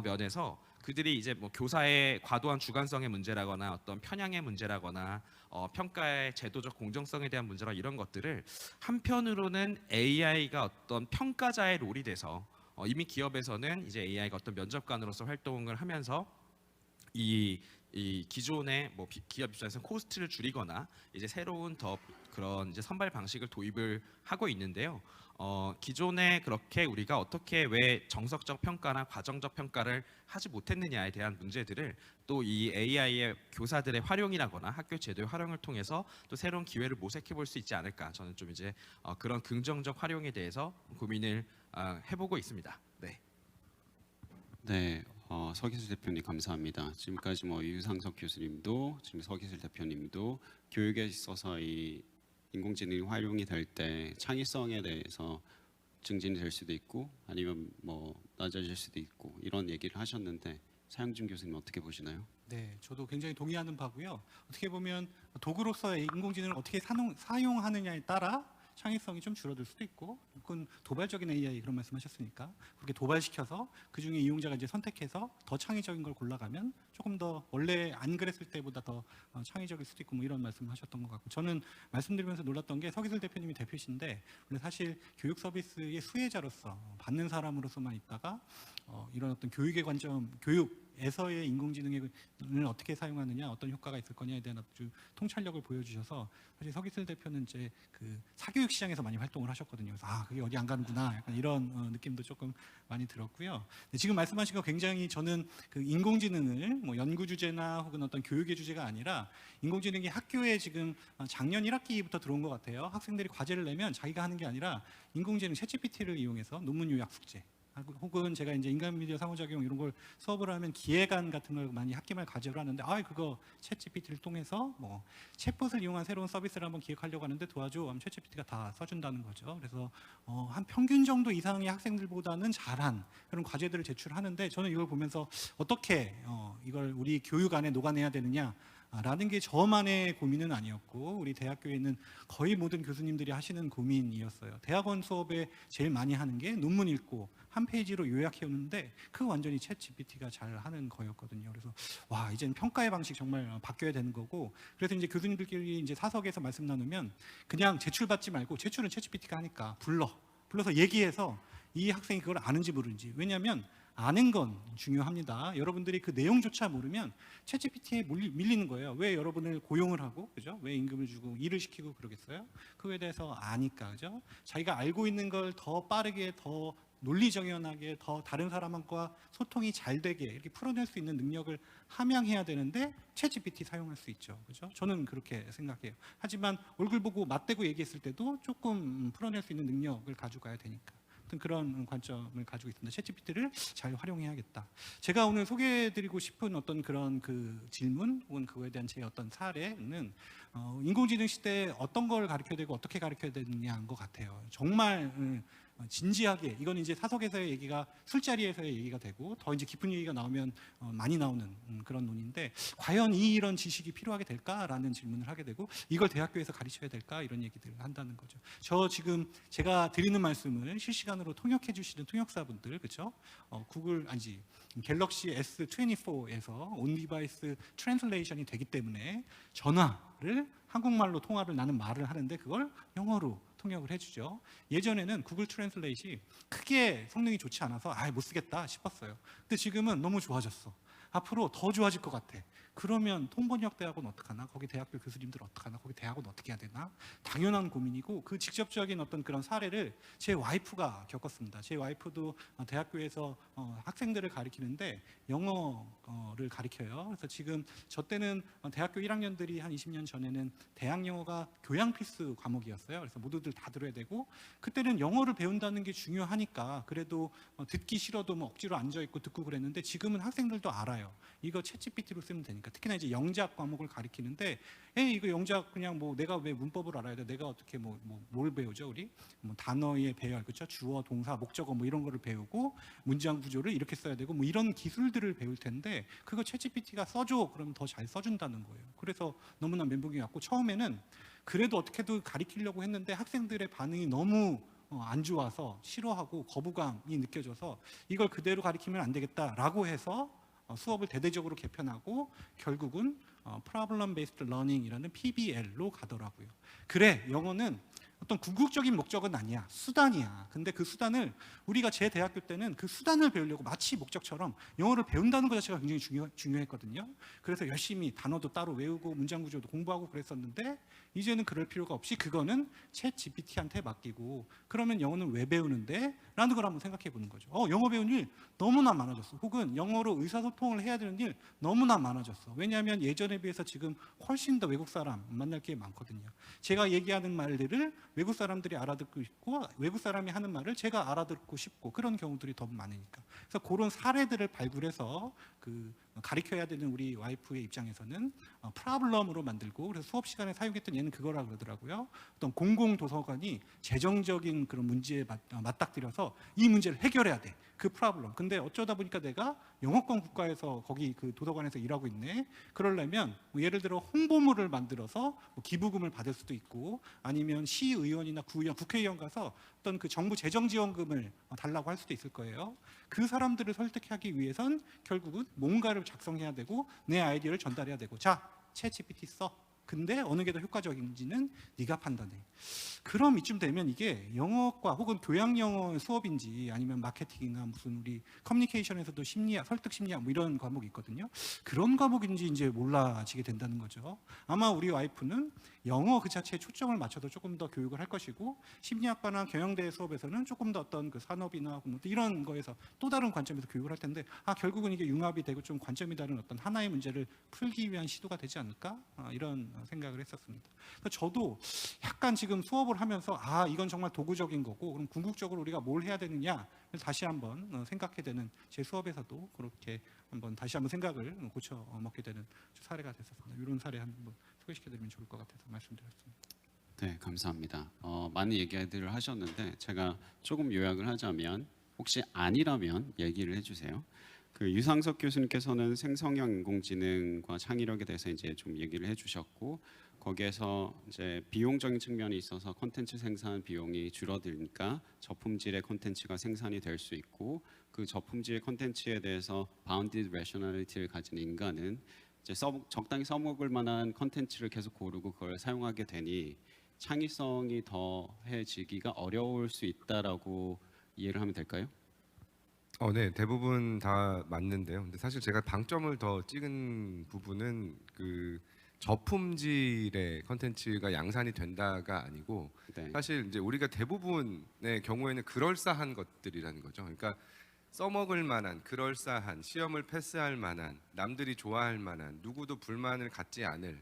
면에서 그들이 이제 뭐 교사의 과도한 주관성의 문제라거나 어떤 편향의 문제라거나 평가의 제도적 공정성에 대한 문제라 이런 것들을 한편으로는 AI가 어떤 평가자의 롤이 돼서 이미 기업에서는 이제 AI가 어떤 면접관으로서 활동을 하면서 이 기존의 뭐 기업 입장에서 코스트를 줄이거나 이제 새로운 더 그런 이제 선발 방식을 도입을 하고 있는데요. 기존에 그렇게 우리가 어떻게 왜 정석적 평가나 과정적 평가를 하지 못했느냐에 대한 문제들을 또 이 AI의 교사들의 활용이라거나 학교 제도의 활용을 통해서 또 새로운 기회를 모색해 볼 수 있지 않을까 저는 좀 이제 그런 긍정적 활용에 대해서 고민을 해보고 있습니다. 네. 네, 서기슬 대표님 감사합니다. 지금까지 뭐 유상석 교수님도 지금 서기슬 대표님도 교육에 있어서 이 인공지능이 활용이 될 때 창의성에 대해서 증진이 될 수도 있고 아니면 뭐 낮아질 수도 있고 이런 얘기를 하셨는데 차영준 교수님 어떻게 보시나요? 네, 저도 굉장히 동의하는 바고요. 어떻게 보면 도구로서 인공지능을 어떻게 사용하느냐에 따라 창의성이 좀 줄어들 수도 있고, 그건 도발적인 AI 그런 말씀하셨으니까 그렇게 도발시켜서 그 중에 이용자가 이제 선택해서 더 창의적인 걸 골라가면 조금 더 원래 안 그랬을 때보다 더 창의적일 수도 있고 뭐 이런 말씀하셨던 것 같고, 저는 말씀드리면서 놀랐던 게 서기슬 대표님이 대표신데 원래 사실 교육 서비스의 수혜자로서 받는 사람으로서만 있다가 이런 어떤 교육의 관점, 교육에서의 인공지능을 어떻게 사용하느냐, 어떤 효과가 있을 거냐에 대한 아주 통찰력을 보여주셔서 사실 서기슬 대표는 이제 그 사교육 시장에서 많이 활동을 하셨거든요. 그래서 그게 어디 안 가는구나 약간 이런 느낌도 조금 많이 들었고요. 지금 말씀하신 거 굉장히 저는 그 인공지능을 뭐 연구 주제나 혹은 어떤 교육의 주제가 아니라 인공지능이 학교에 지금 작년 1학기부터 들어온 것 같아요. 학생들이 과제를 내면 자기가 하는 게 아니라 인공지능 챗GPT를 이용해서 논문 요약 숙제, 혹은 제가 이제 인간 미디어 상호작용 이런 걸 수업을 하면 기획안 같은 걸 많이 학기말 과제로 하는데 그거 챗GPT를 통해서 뭐 챗봇을 이용한 새로운 서비스를 한번 기획하려고 하는데 도와줘 하면 챗GPT가 다 써준다는 거죠. 그래서 한 평균 정도 이상의 학생들보다는 잘한 그런 과제들을 제출하는데 저는 이걸 보면서 어떻게 이걸 우리 교육 안에 녹아내야 되느냐, 라는 게 저만의 고민은 아니었고 우리 대학교에 있는 거의 모든 교수님들이 하시는 고민이었어요. 대학원 수업에 제일 많이 하는 게 논문 읽고 한 페이지로 요약해 오는데 그거 완전히 챗 GPT가 잘 하는 거였거든요. 그래서 와, 이제는 평가의 방식 정말 바뀌어야 되는 거고, 그래서 이제 교수님들끼리 이제 사석에서 말씀 나누면 그냥 제출받지 말고, 제출은 챗 GPT가 하니까 불러서 얘기해서 이 학생이 그걸 아는지 모르는지, 왜냐하면 아는 건 중요합니다. 여러분들이 그 내용조차 모르면 챗GPT에 밀리는 거예요. 왜 여러분을 고용을 하고, 그죠? 왜 임금을 주고 일을 시키고 그러겠어요? 그거에 대해서 아니까, 그죠? 자기가 알고 있는 걸 더 빠르게, 더 논리정연하게, 더 다른 사람과 소통이 잘 되게 이렇게 풀어낼 수 있는 능력을 함양해야 되는데 챗GPT 사용할 수 있죠, 그죠? 저는 그렇게 생각해요. 하지만 얼굴 보고 맞대고 얘기했을 때도 조금 풀어낼 수 있는 능력을 가지고 가야 되니까. 그런 관점을 가지고 있습니다. 챗GPT를 잘 활용해야겠다. 제가 오늘 소개해드리고 싶은 어떤 그런 그 질문 혹은 그거에 대한 제 어떤 사례는 인공지능 시대에 어떤 걸 가르쳐야 되고 어떻게 가르쳐야 되느냐인 것 같아요. 정말 진지하게, 이건 이제 사석에서의 얘기가 술자리에서의 얘기가 되고 더 이제 깊은 얘기가 나오면 많이 나오는 그런 논인데, 과연 이런 지식이 필요하게 될까라는 질문을 하게 되고, 이걸 대학교에서 가르쳐야 될까, 이런 얘기들을 한다는 거죠. 저 지금 제가 드리는 말씀을 실시간으로 통역해 주시는 통역사분들, 그렇죠? 갤럭시 S24에서 온 디바이스 트랜슬레이션이 되기 때문에 전화를 한국말로 통화를 나는 말을 하는데 그걸 영어로 통역을 해주죠. 예전에는 구글 트랜슬레이트이 크게 성능이 좋지 않아서 못 쓰겠다 싶었어요. 근데 지금은 너무 좋아졌어. 앞으로 더 좋아질 것 같아. 그러면 통번역 대학원 어떡하나? 거기 대학교 교수님들 어떡하나? 거기 대학원 어떻게 해야 되나? 당연한 고민이고, 그 직접적인 어떤 그런 사례를 제 와이프가 겪었습니다. 제 와이프도 대학교에서 학생들을 가르치는데 영어를 가르쳐요. 그래서 지금 저 때는 대학교 1학년들이 한 20년 전에는 대학 영어가 교양 필수 과목이었어요. 그래서 모두들 다 들어야 되고, 그때는 영어를 배운다는 게 중요하니까 그래도 듣기 싫어도 뭐 억지로 앉아 있고 듣고 그랬는데, 지금은 학생들도 알아요. 이거 챗GPT로 쓰면 되니까. 특히나 이제 영작 과목을 가리키는데, 이거 영작 그냥 뭐 내가 왜 문법을 알아야 돼? 내가 어떻게 뭘 배우죠, 우리? 뭐 단어의 배열, 그렇죠? 주어, 동사, 목적어 뭐 이런 거를 배우고 문장 구조를 이렇게 써야 되고 뭐 이런 기술들을 배울 텐데, 그거 챗GPT가 써줘 그러면 더 잘 써준다는 거예요. 그래서 너무나 멘붕이 왔고, 처음에는 그래도 어떻게든 가리키려고 했는데 학생들의 반응이 너무 안 좋아서 싫어하고 거부감이 느껴져서 이걸 그대로 가리키면 안 되겠다라고 해서 수업을 대대적으로 개편하고 결국은 Problem Based Learning이라는 PBL로 가더라고요. 그래, 영어는 어떤 궁극적인 목적은 아니야, 수단이야. 근데 그 수단을, 우리가 제 대학교 때는 그 수단을 배우려고 마치 목적처럼 영어를 배운다는 것 자체가 굉장히 중요했거든요. 그래서 열심히 단어도 따로 외우고 문장 구조도 공부하고 그랬었는데, 이제는 그럴 필요가 없이 그거는 챗 GPT한테 맡기고, 그러면 영어는 왜 배우는데? 라는 걸 한번 생각해 보는 거죠. 영어 배운 일 너무나 많아졌어. 혹은 영어로 의사소통을 해야 되는 일 너무나 많아졌어. 왜냐하면 예전에 비해서 지금 훨씬 더 외국 사람 만날 게 많거든요. 제가 얘기하는 말들을 외국 사람들이 알아듣고 싶고, 외국 사람이 하는 말을 제가 알아듣고 싶고, 그런 경우들이 더 많으니까. 그래서 그런 사례들을 발굴해서 가르쳐야 되는 우리 와이프의 입장에서는 프로블럼으로 만들고, 그래서 수업 시간에 사용했던 얘는 그거라 그러더라고요. 어떤 공공 도서관이 재정적인 그런 문제에 맞닥뜨려서 이 문제를 해결해야 돼. 그 프로블럼. 근데 어쩌다 보니까 내가 영어권 국가에서 거기 그 도서관에서 일하고 있네. 그러려면 예를 들어 홍보물을 만들어서 기부금을 받을 수도 있고, 아니면 시의원이나 구의원, 국회의원 가서 어떤 그 정부 재정지원금을 달라고 할 수도 있을 거예요. 그 사람들을 설득하기 위해선 결국은 뭔가를 작성해야 되고 내 아이디어를 전달해야 되고, 자, 챗GPT 써. 근데 어느 게 더 효과적인지는 네가 판단해. 그럼 이쯤 되면 이게 영어과 혹은 교양 영어 수업인지 아니면 마케팅이나 무슨 우리 커뮤니케이션에서도 심리학, 설득 심리학 뭐 이런 과목이 있거든요. 그런 과목인지 이제 몰라지게 된다는 거죠. 아마 우리 와이프는 영어 그 자체에 초점을 맞춰서 조금 더 교육을 할 것이고, 심리학과나 경영대 수업에서는 조금 더 어떤 그 산업이나 뭐 이런 거에서 또 다른 관점에서 교육을 할 텐데, 결국은 이게 융합이 되고 좀 관점이 다른 어떤 하나의 문제를 풀기 위한 시도가 되지 않을까? 이런 생각을 했었습니다. 그래서 저도 약간 지금 수업을 하면서 이건 정말 도구적인 거고, 그럼 궁극적으로 우리가 뭘 해야 되느냐 다시 한번 생각해 되는, 제 수업에서도 그렇게 한번 다시 한번 생각을 고쳐 먹게 되는 사례가 됐었습니다. 이런 사례 한번 소개시켜드리면 좋을 것 같아서 말씀드렸습니다. 네, 감사합니다. 많은 얘기들을 하셨는데 제가 조금 요약을 하자면, 혹시 아니라면 얘기를 해주세요. 그 유상석 교수님께서는 생성형 인공지능과 창의력에 대해서 이제 좀 얘기를 해주셨고 거기에서 이제 비용적인 측면이 있어서 콘텐츠 생산 비용이 줄어드니까 저품질의 콘텐츠가 생산이 될 수 있고 그 저품질의 콘텐츠에 대해서 바운디드 레셔널리티를 가진 인간은 이제 적당히 써먹을 만한 콘텐츠를 계속 고르고 그걸 사용하게 되니 창의성이 더해지기가 어려울 수 있다라고 이해를 하면 될까요? 네, 대부분 다 맞는데요. 근데 사실 제가 방점을 더 찍은 부분은 그 저품질의 컨텐츠가 양산이 된다가 아니고 네. 사실 이제 우리가 대부분의 경우에는 그럴싸한 것들이라는 거죠. 그러니까 써먹을 만한, 그럴싸한, 시험을 패스할 만한, 남들이 좋아할 만한, 누구도 불만을 갖지 않을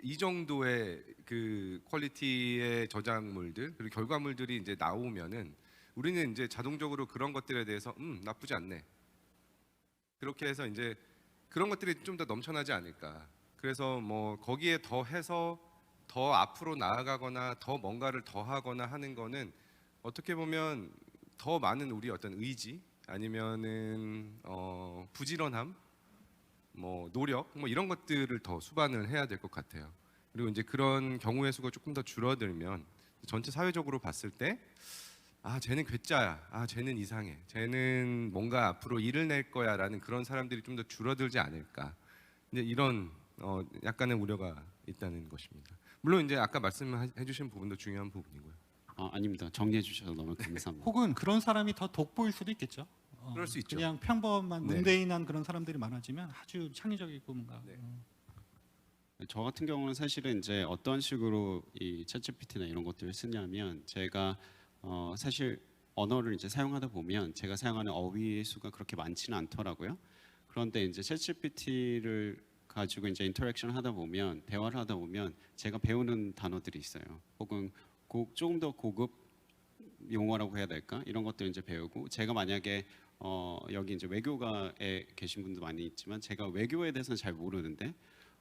이 정도의 그 퀄리티의 저작물들 그리고 결과물들이 이제 나오면은 우리는 이제 자동적으로 그런 것들에 대해서 나쁘지 않네. 그렇게 해서 이제 그런 것들이 좀 더 넘쳐나지 않을까. 그래서 뭐 거기에 더해서 더 앞으로 나아가거나 더 뭔가를 더하거나 하는 거는 어떻게 보면 더 많은 우리 어떤 의지 아니면은 부지런함, 뭐 노력, 뭐 이런 것들을 더 수반을 해야 될 것 같아요. 그리고 이제 그런 경우의 수가 조금 더 줄어들면 전체 사회적으로 봤을 때 쟤는 괴짜야, 쟤는 이상해, 쟤는 뭔가 앞으로 일을 낼 거야라는 그런 사람들이 좀 더 줄어들지 않을까. 이제 이런 약간의 우려가 있다는 것입니다. 물론 이제 아까 말씀해주신 부분도 중요한 부분이고요. 아닙니다. 정리해 주셔서 너무 감사합니다. 혹은 그런 사람이 더 돋보일 수도 있겠죠. 그럴 수 있죠. 그냥 평범한 네. 문대인한 그런 사람들이 많아지면 아주 창의적이고 뭔가 네. 저 같은 경우는 사실은 이제 어떤 식으로 이 챗GPT나 이런 것들을 쓰냐면 제가 사실 언어를 이제 사용하다 보면 제가 사용하는 어휘의 수가 그렇게 많지는 않더라고요. 그런데 이제 챗GPT를 가지고 이제 인터랙션 하다 보면 대화를 하다 보면 제가 배우는 단어들이 있어요. 혹은 조금 더 고급 용어라고 해야 될까? 이런 것들 이제 배우고 제가 만약에 여기 이제 외교가에 계신 분도 많이 있지만 제가 외교에 대해서는 잘 모르는데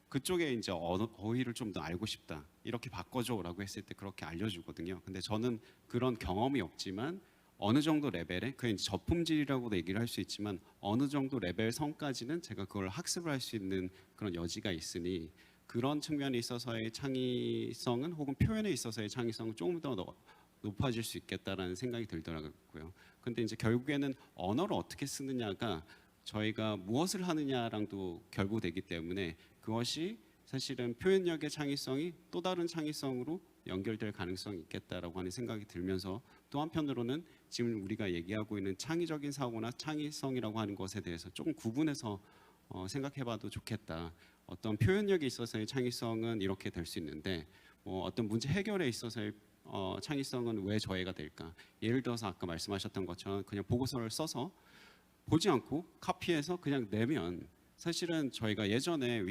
그쪽에 이제 어휘를 좀 더 알고 싶다. 이렇게 바꿔줘라고 했을 때 그렇게 알려주거든요. 근데 저는 그런 경험이 없지만 어느 정도 레벨에 그게 이제 저품질이라고도 얘기를 할 수 있지만 어느 정도 레벨 선까지는 제가 그걸 학습을 할 수 있는 그런 여지가 있으니 그런 측면에 있어서의 창의성은 혹은 표현에 있어서의 창의성은 조금 더 높아질 수 있겠다라는 생각이 들더라고요. 근데 이제 결국에는 언어를 어떻게 쓰느냐가 저희가 무엇을 하느냐랑도 결부되기 때문에 그것이 사실은 표현력의 창의성이 또 다른 창의성으로 연결될 가능성이 있겠다라고 하는 생각이 들면서 또 한편으로는 지금 우리가 얘기하고 있는 창의적인 사고나 창의성이라고 하는 것에 대해서 조금 구분해서 생각해봐도 좋겠다. 어떤 표현력에 있어서의 창의성은 이렇게 될 수 있는데 뭐 어떤 문제 해결에 있어서의 창의성은 왜 저해가 될까? 예를 들어서 아까 말씀하셨던 것처럼 그냥 보고서를 써서 보지 않고 카피해서 그냥 내면 사실은 저희가 예전에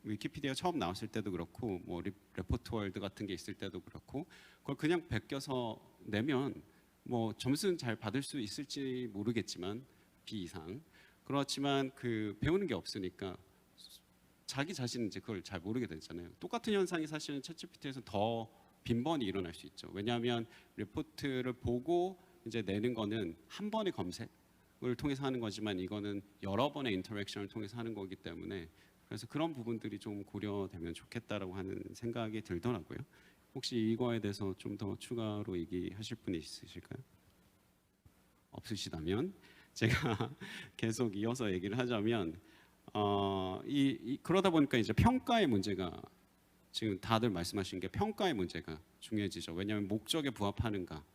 위키피디아 처음 나왔을 때도 그렇고 뭐 레포트월드 같은 게 있을 때도 그렇고 그걸 그냥 베껴서 내면 뭐 점수는 잘 받을 수 있을지 모르겠지만 B 이상 그렇지만 그 배우는 게 없으니까 자기 자신은 이제 그걸 잘 모르게 되잖아요. 똑같은 현상이 사실은 챗GPT에서 더 빈번히 일어날 수 있죠. 왜냐하면 리포트를 보고 이제 내는 거는 한 번의 검색을 통해서 하는 거지만 이거는 여러 번의 인터랙션을 통해서 하는 거기 때문에 그래서 그런 부분들이 좀 고려되면 좋겠다라고 하는 생각이 들더라고요. 혹시 이거에 대해서 좀 더 추가로 얘기하실 분이 있으실까요? 없으시다면 제가 계속 이어서 얘기를 하자면 그러다 보니까 이제 평가의 문제가 지금 다들 말씀하신 게 평가의 문제가 중요해지죠. 왜냐하면 목적에 부합하는가라고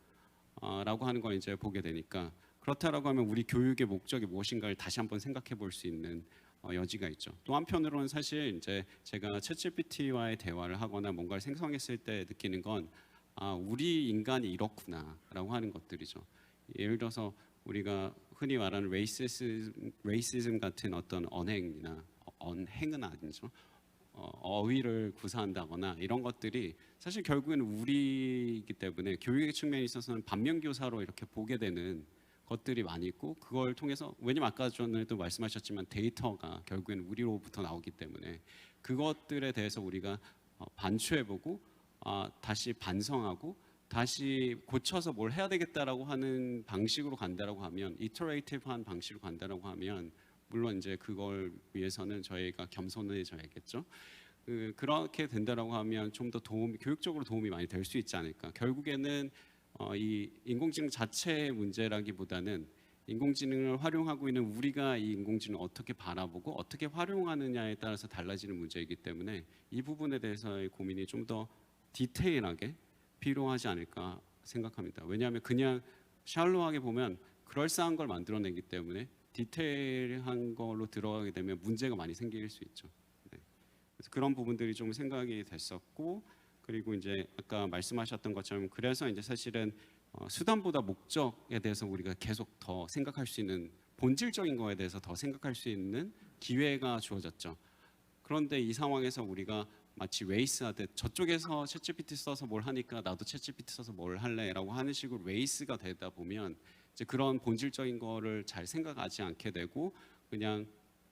하는 걸 이제 보게 되니까 그렇다라고 하면 우리 교육의 목적이 무엇인가를 다시 한번 생각해 볼 수 있는 여지가 있죠. 또 한편으로는 사실 이제 제가 챗GPT와의 대화를 하거나 뭔가를 생성했을 때 느끼는 건 우리 인간이 이렇구나라고 하는 것들이죠. 예를 들어서 우리가 흔히 말하는 레이시즘 같은 어떤 언행은 아니죠. 어휘를 구사한다거나 이런 것들이 사실 결국에는 우리이기 때문에 교육의 측면에 있어서는 반면교사로 이렇게 보게 되는 것들이 많이 있고 그걸 통해서 왜냐면 아까 전에도 말씀하셨지만 데이터가 결국에는 우리로부터 나오기 때문에 그것들에 대해서 우리가 반추해보고 다시 반성하고 다시 고쳐서 뭘 해야 되겠다라고 하는 방식으로 간다라고 하면, 이터레이티브한 방식으로 간다라고 하면 물론 이제 그걸 위해서는 저희가 겸손해져야겠죠. 그렇게 된다라고 하면 좀 더 교육적으로 도움이 많이 될 수 있지 않을까. 결국에는 이 인공지능 자체의 문제라기보다는 인공지능을 활용하고 있는 우리가 이 인공지능을 어떻게 바라보고 어떻게 활용하느냐에 따라서 달라지는 문제이기 때문에 이 부분에 대해서의 고민이 좀 더 디테일하게 필요하지 않을까 생각합니다. 왜냐하면 그냥 샬로하게 보면 그럴싸한 걸 만들어내기 때문에 디테일한 걸로 들어가게 되면 문제가 많이 생길 수 있죠. 네. 그래서 그런 부분들이 좀 생각이 됐었고, 그리고 이제 아까 말씀하셨던 것처럼 그래서 이제 사실은 수단보다 목적에 대해서 우리가 계속 더 생각할 수 있는, 본질적인 거에 대해서 더 생각할 수 있는 기회가 주어졌죠. 그런데 이 상황에서 우리가 마치 레이스하듯 저쪽에서 챗GPT 써서 뭘 하니까 나도 챗GPT 써서 뭘 할래라고 하는 식으로 레이스가 되다 보면 이제 그런 본질적인 거를 잘 생각하지 않게 되고 그냥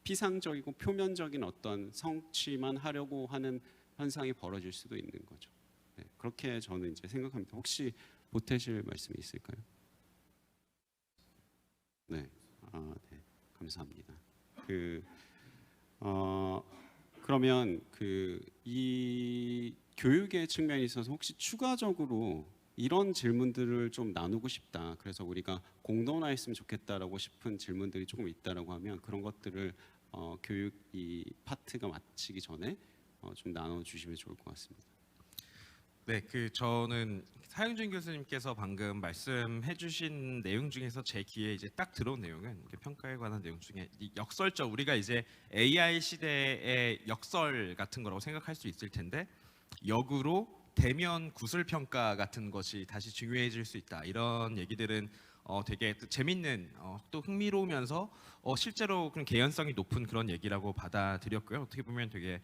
피상적이고 표면적인 어떤 성취만 하려고 하는 현상이 벌어질 수도 있는 거죠. 네, 그렇게 저는 이제 생각합니다. 혹시 보태실 말씀이 있을까요? 네, 네, 감사합니다. 그러면 이 교육의 측면에 있어서 혹시 추가적으로 이런 질문들을 좀 나누고 싶다. 그래서 우리가 공론화했으면 좋겠다라고 싶은 질문들이 조금 있다라고 하면 그런 것들을 교육 이 파트가 마치기 전에 좀 나눠주시면 좋을 것 같습니다. 네, 저는 사형준 교수님께서 방금 말씀해주신 내용 중에서 제 귀에 이제 딱 들어온 내용은 평가에 관한 내용 중에 이 역설적, 우리가 이제 AI 시대의 역설 같은 거라고 생각할 수 있을 텐데 역으로 대면 구술 평가 같은 것이 다시 중요해질 수 있다. 이런 얘기들은 되게 재밌는 또 흥미로우면서 실제로 그런 개연성이 높은 그런 얘기라고 받아들였고요. 어떻게 보면 되게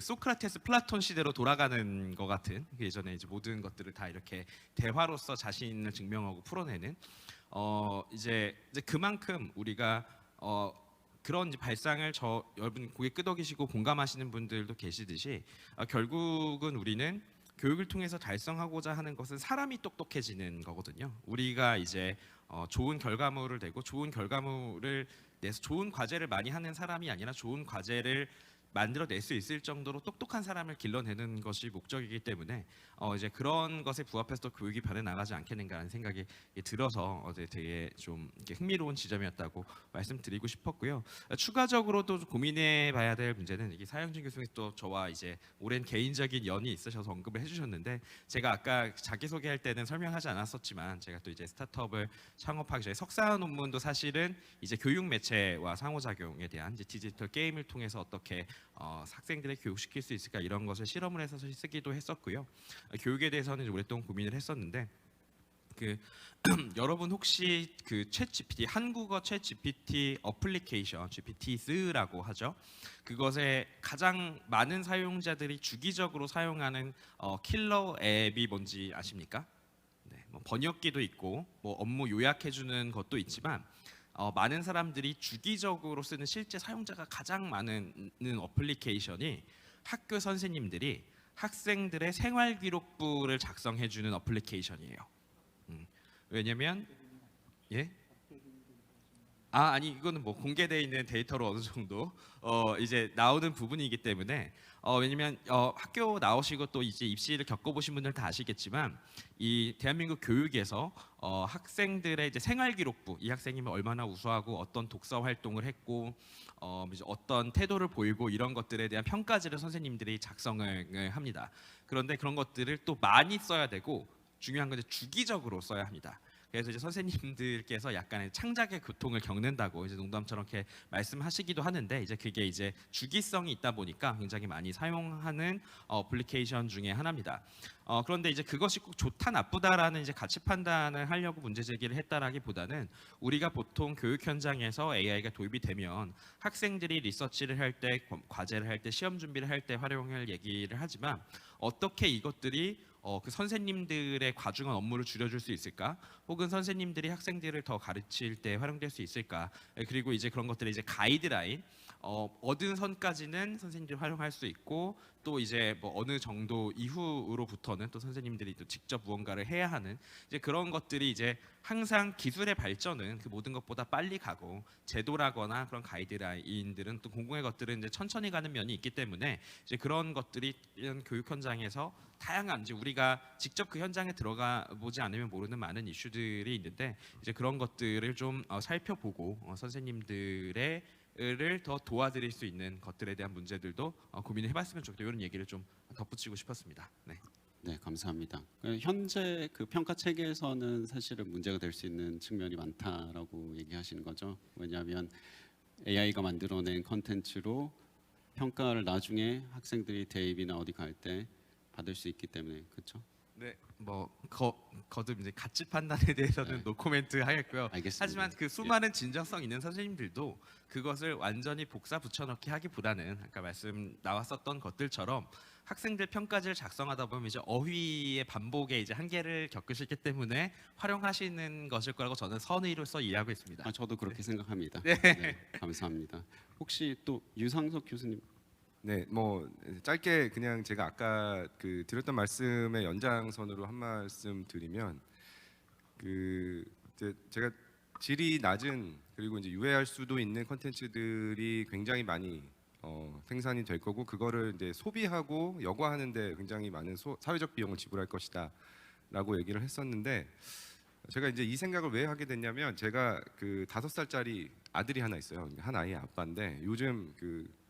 소크라테스 플라톤 시대로 돌아가는 것 같은, 예전에 이제 모든 것들을 다 이렇게 대화로서 자신을 증명하고 풀어내는 이제 그만큼 우리가 그런 이제 발상을 여러분 고개 끄덕이시고 공감하시는 분들도 계시듯이 결국은 우리는 교육을 통해서 달성하고자 하는 것은 사람이 똑똑해지는 거거든요. 우리가 이제 좋은 결과물을 내고 좋은 결과물을 내서 좋은 과제를 많이 하는 사람이 아니라 좋은 과제를 만들어낼 수 있을 정도로 똑똑한 사람을 길러내는 것이 목적이기 때문에 이제 그런 것에 부합해서 또 교육이 변해 나가지 않겠는가 하는 생각이 들어서 되게 좀 이렇게 흥미로운 지점이었다고 말씀드리고 싶었고요. 추가적으로 또 고민해봐야 될 문제는 이게 사형준 교수님 또 저와 이제 오랜 개인적인 연이 있으셔서 언급을 해주셨는데 제가 아까 자기소개할 때는 설명하지 않았었지만 제가 또 이제 스타트업을 창업하기 전에 석사 논문도 사실은 이제 교육 매체와 상호작용에 대한 이제 디지털 게임을 통해서 어떻게 학생들을 교육시킬 수 있을까 이런 것을 실험을 해서 쓰기도 했었고요. 교육에 대해서는 오랫동안 고민을 했었는데 여러분 혹시 챗GPT 한국어 챗GPT 어플리케이션 GPTs라고 하죠. 그것에 가장 많은 사용자들이 주기적으로 사용하는 킬러 앱이 뭔지 아십니까? 네, 뭐 번역기도 있고 뭐 업무 요약해주는 것도 있지만 많은 사람들이 주기적으로 쓰는 실제 사용자가 가장 많은 어플리케이션이 학교 선생님들이 학생들의 생활기록부를 작성해주는 어플리케이션이에요. 왜냐면 아니 이거는 뭐 공개되어 있는 데이터로 어느 정도 이제 나오는 부분이기 때문에 왜냐면 학교 나오시고 또 이제 입시를 겪어보신 분들 다 아시겠지만 이 대한민국 교육에서 학생들의 이제 생활기록부, 이 학생님이 얼마나 우수하고 어떤 독서 활동을 했고 이제 어떤 태도를 보이고 이런 것들에 대한 평가지를 선생님들이 작성을 합니다. 그런데 그런 것들을 또 많이 써야 되고 중요한 건 주기적으로 써야 합니다. 그래서 이제 선생님들께서 약간의 창작의 고통을 겪는다고 이제 농담처럼 이렇게 말씀하시기도 하는데 이제 그게 이제 주기성이 있다 보니까 굉장히 많이 사용하는 어플리케이션 중에 하나입니다. 그런데 이제 그것이 꼭 좋다 나쁘다라는 이제 가치 판단을 하려고 문제 제기를 했다라기보다는 우리가 보통 교육 현장에서 AI가 도입이 되면 학생들이 리서치를 할 때, 과제를 할 때, 시험 준비를 할 때 활용할 얘기를 하지만 어떻게 이것들이 그 선생님들의 과중한 업무를 줄여줄 수 있을까? 혹은 선생님들이 학생들을 더 가르칠 때 활용될 수 있을까? 그리고 이제 그런 것들이 이제 가이드라인, 어느 선까지는 선생님들이 활용할 수 있고 또 이제 뭐 어느 정도 이후로부터는 또 선생님들이 또 직접 무언가를 해야 하는 이제 그런 것들이 이제 항상 기술의 발전은 그 모든 것보다 빨리 가고 제도라거나 그런 가이드라인들은 또 공공의 것들은 이제 천천히 가는 면이 있기 때문에 이제 그런 것들이 이런 교육 현장에서 다양한 이제 우리가 직접 그 현장에 들어가 보지 않으면 모르는 많은 이슈들이 있는데 이제 그런 것들을 좀 살펴보고 선생님들의 를 더 도와드릴 수 있는 것들에 대한 문제들도 고민을 해봤으면 좋겠다 이런 얘기를 좀 덧붙이고 싶었습니다. 네. 네, 감사합니다. 현재 그 평가 체계에서는 사실은 문제가 될 수 있는 측면이 많다라고 얘기하시는 거죠. 왜냐하면 AI가 만들어낸 컨텐츠로 평가를 나중에 학생들이 대입이나 어디 갈 때 받을 수 있기 때문에 그렇죠? 네, 뭐 거듭 이제 가치 판단에 대해서는 네. 노코멘트 하겠고요. 알겠습니다. 하지만 그 수많은 진정성 있는 선생님들도 그것을 완전히 복사 붙여넣기 하기보다는 아까 말씀 나왔었던 것들처럼 학생들 평가지를 작성하다 보면 이제 어휘의 반복에 이제 한계를 겪으시기 때문에 활용하시는 것일 거라고 저는 선의로서 이해하고 있습니다. 아, 저도 그렇게 생각합니다. 네. 네, 감사합니다. 혹시 또 유상석 교수님? 네, 뭐 짧게 그냥 제가 아까 그 드렸던 말씀의 연장선으로 한 말씀 드리면 그 이제 제가 질이 낮은 그리고 이제 유해할 수도 있는 컨텐츠들이 굉장히 많이 생산이 될 거고 그거를 이제 소비하고 여과하는데 굉장히 많은 사회적 비용을 지불할 것이다라고 얘기를 했었는데 제가 이제 이 생각을 왜 하게 됐냐면 제가 그 5살짜리 아들이 하나 있어요. 한 아이의 아빠인데 요즘 그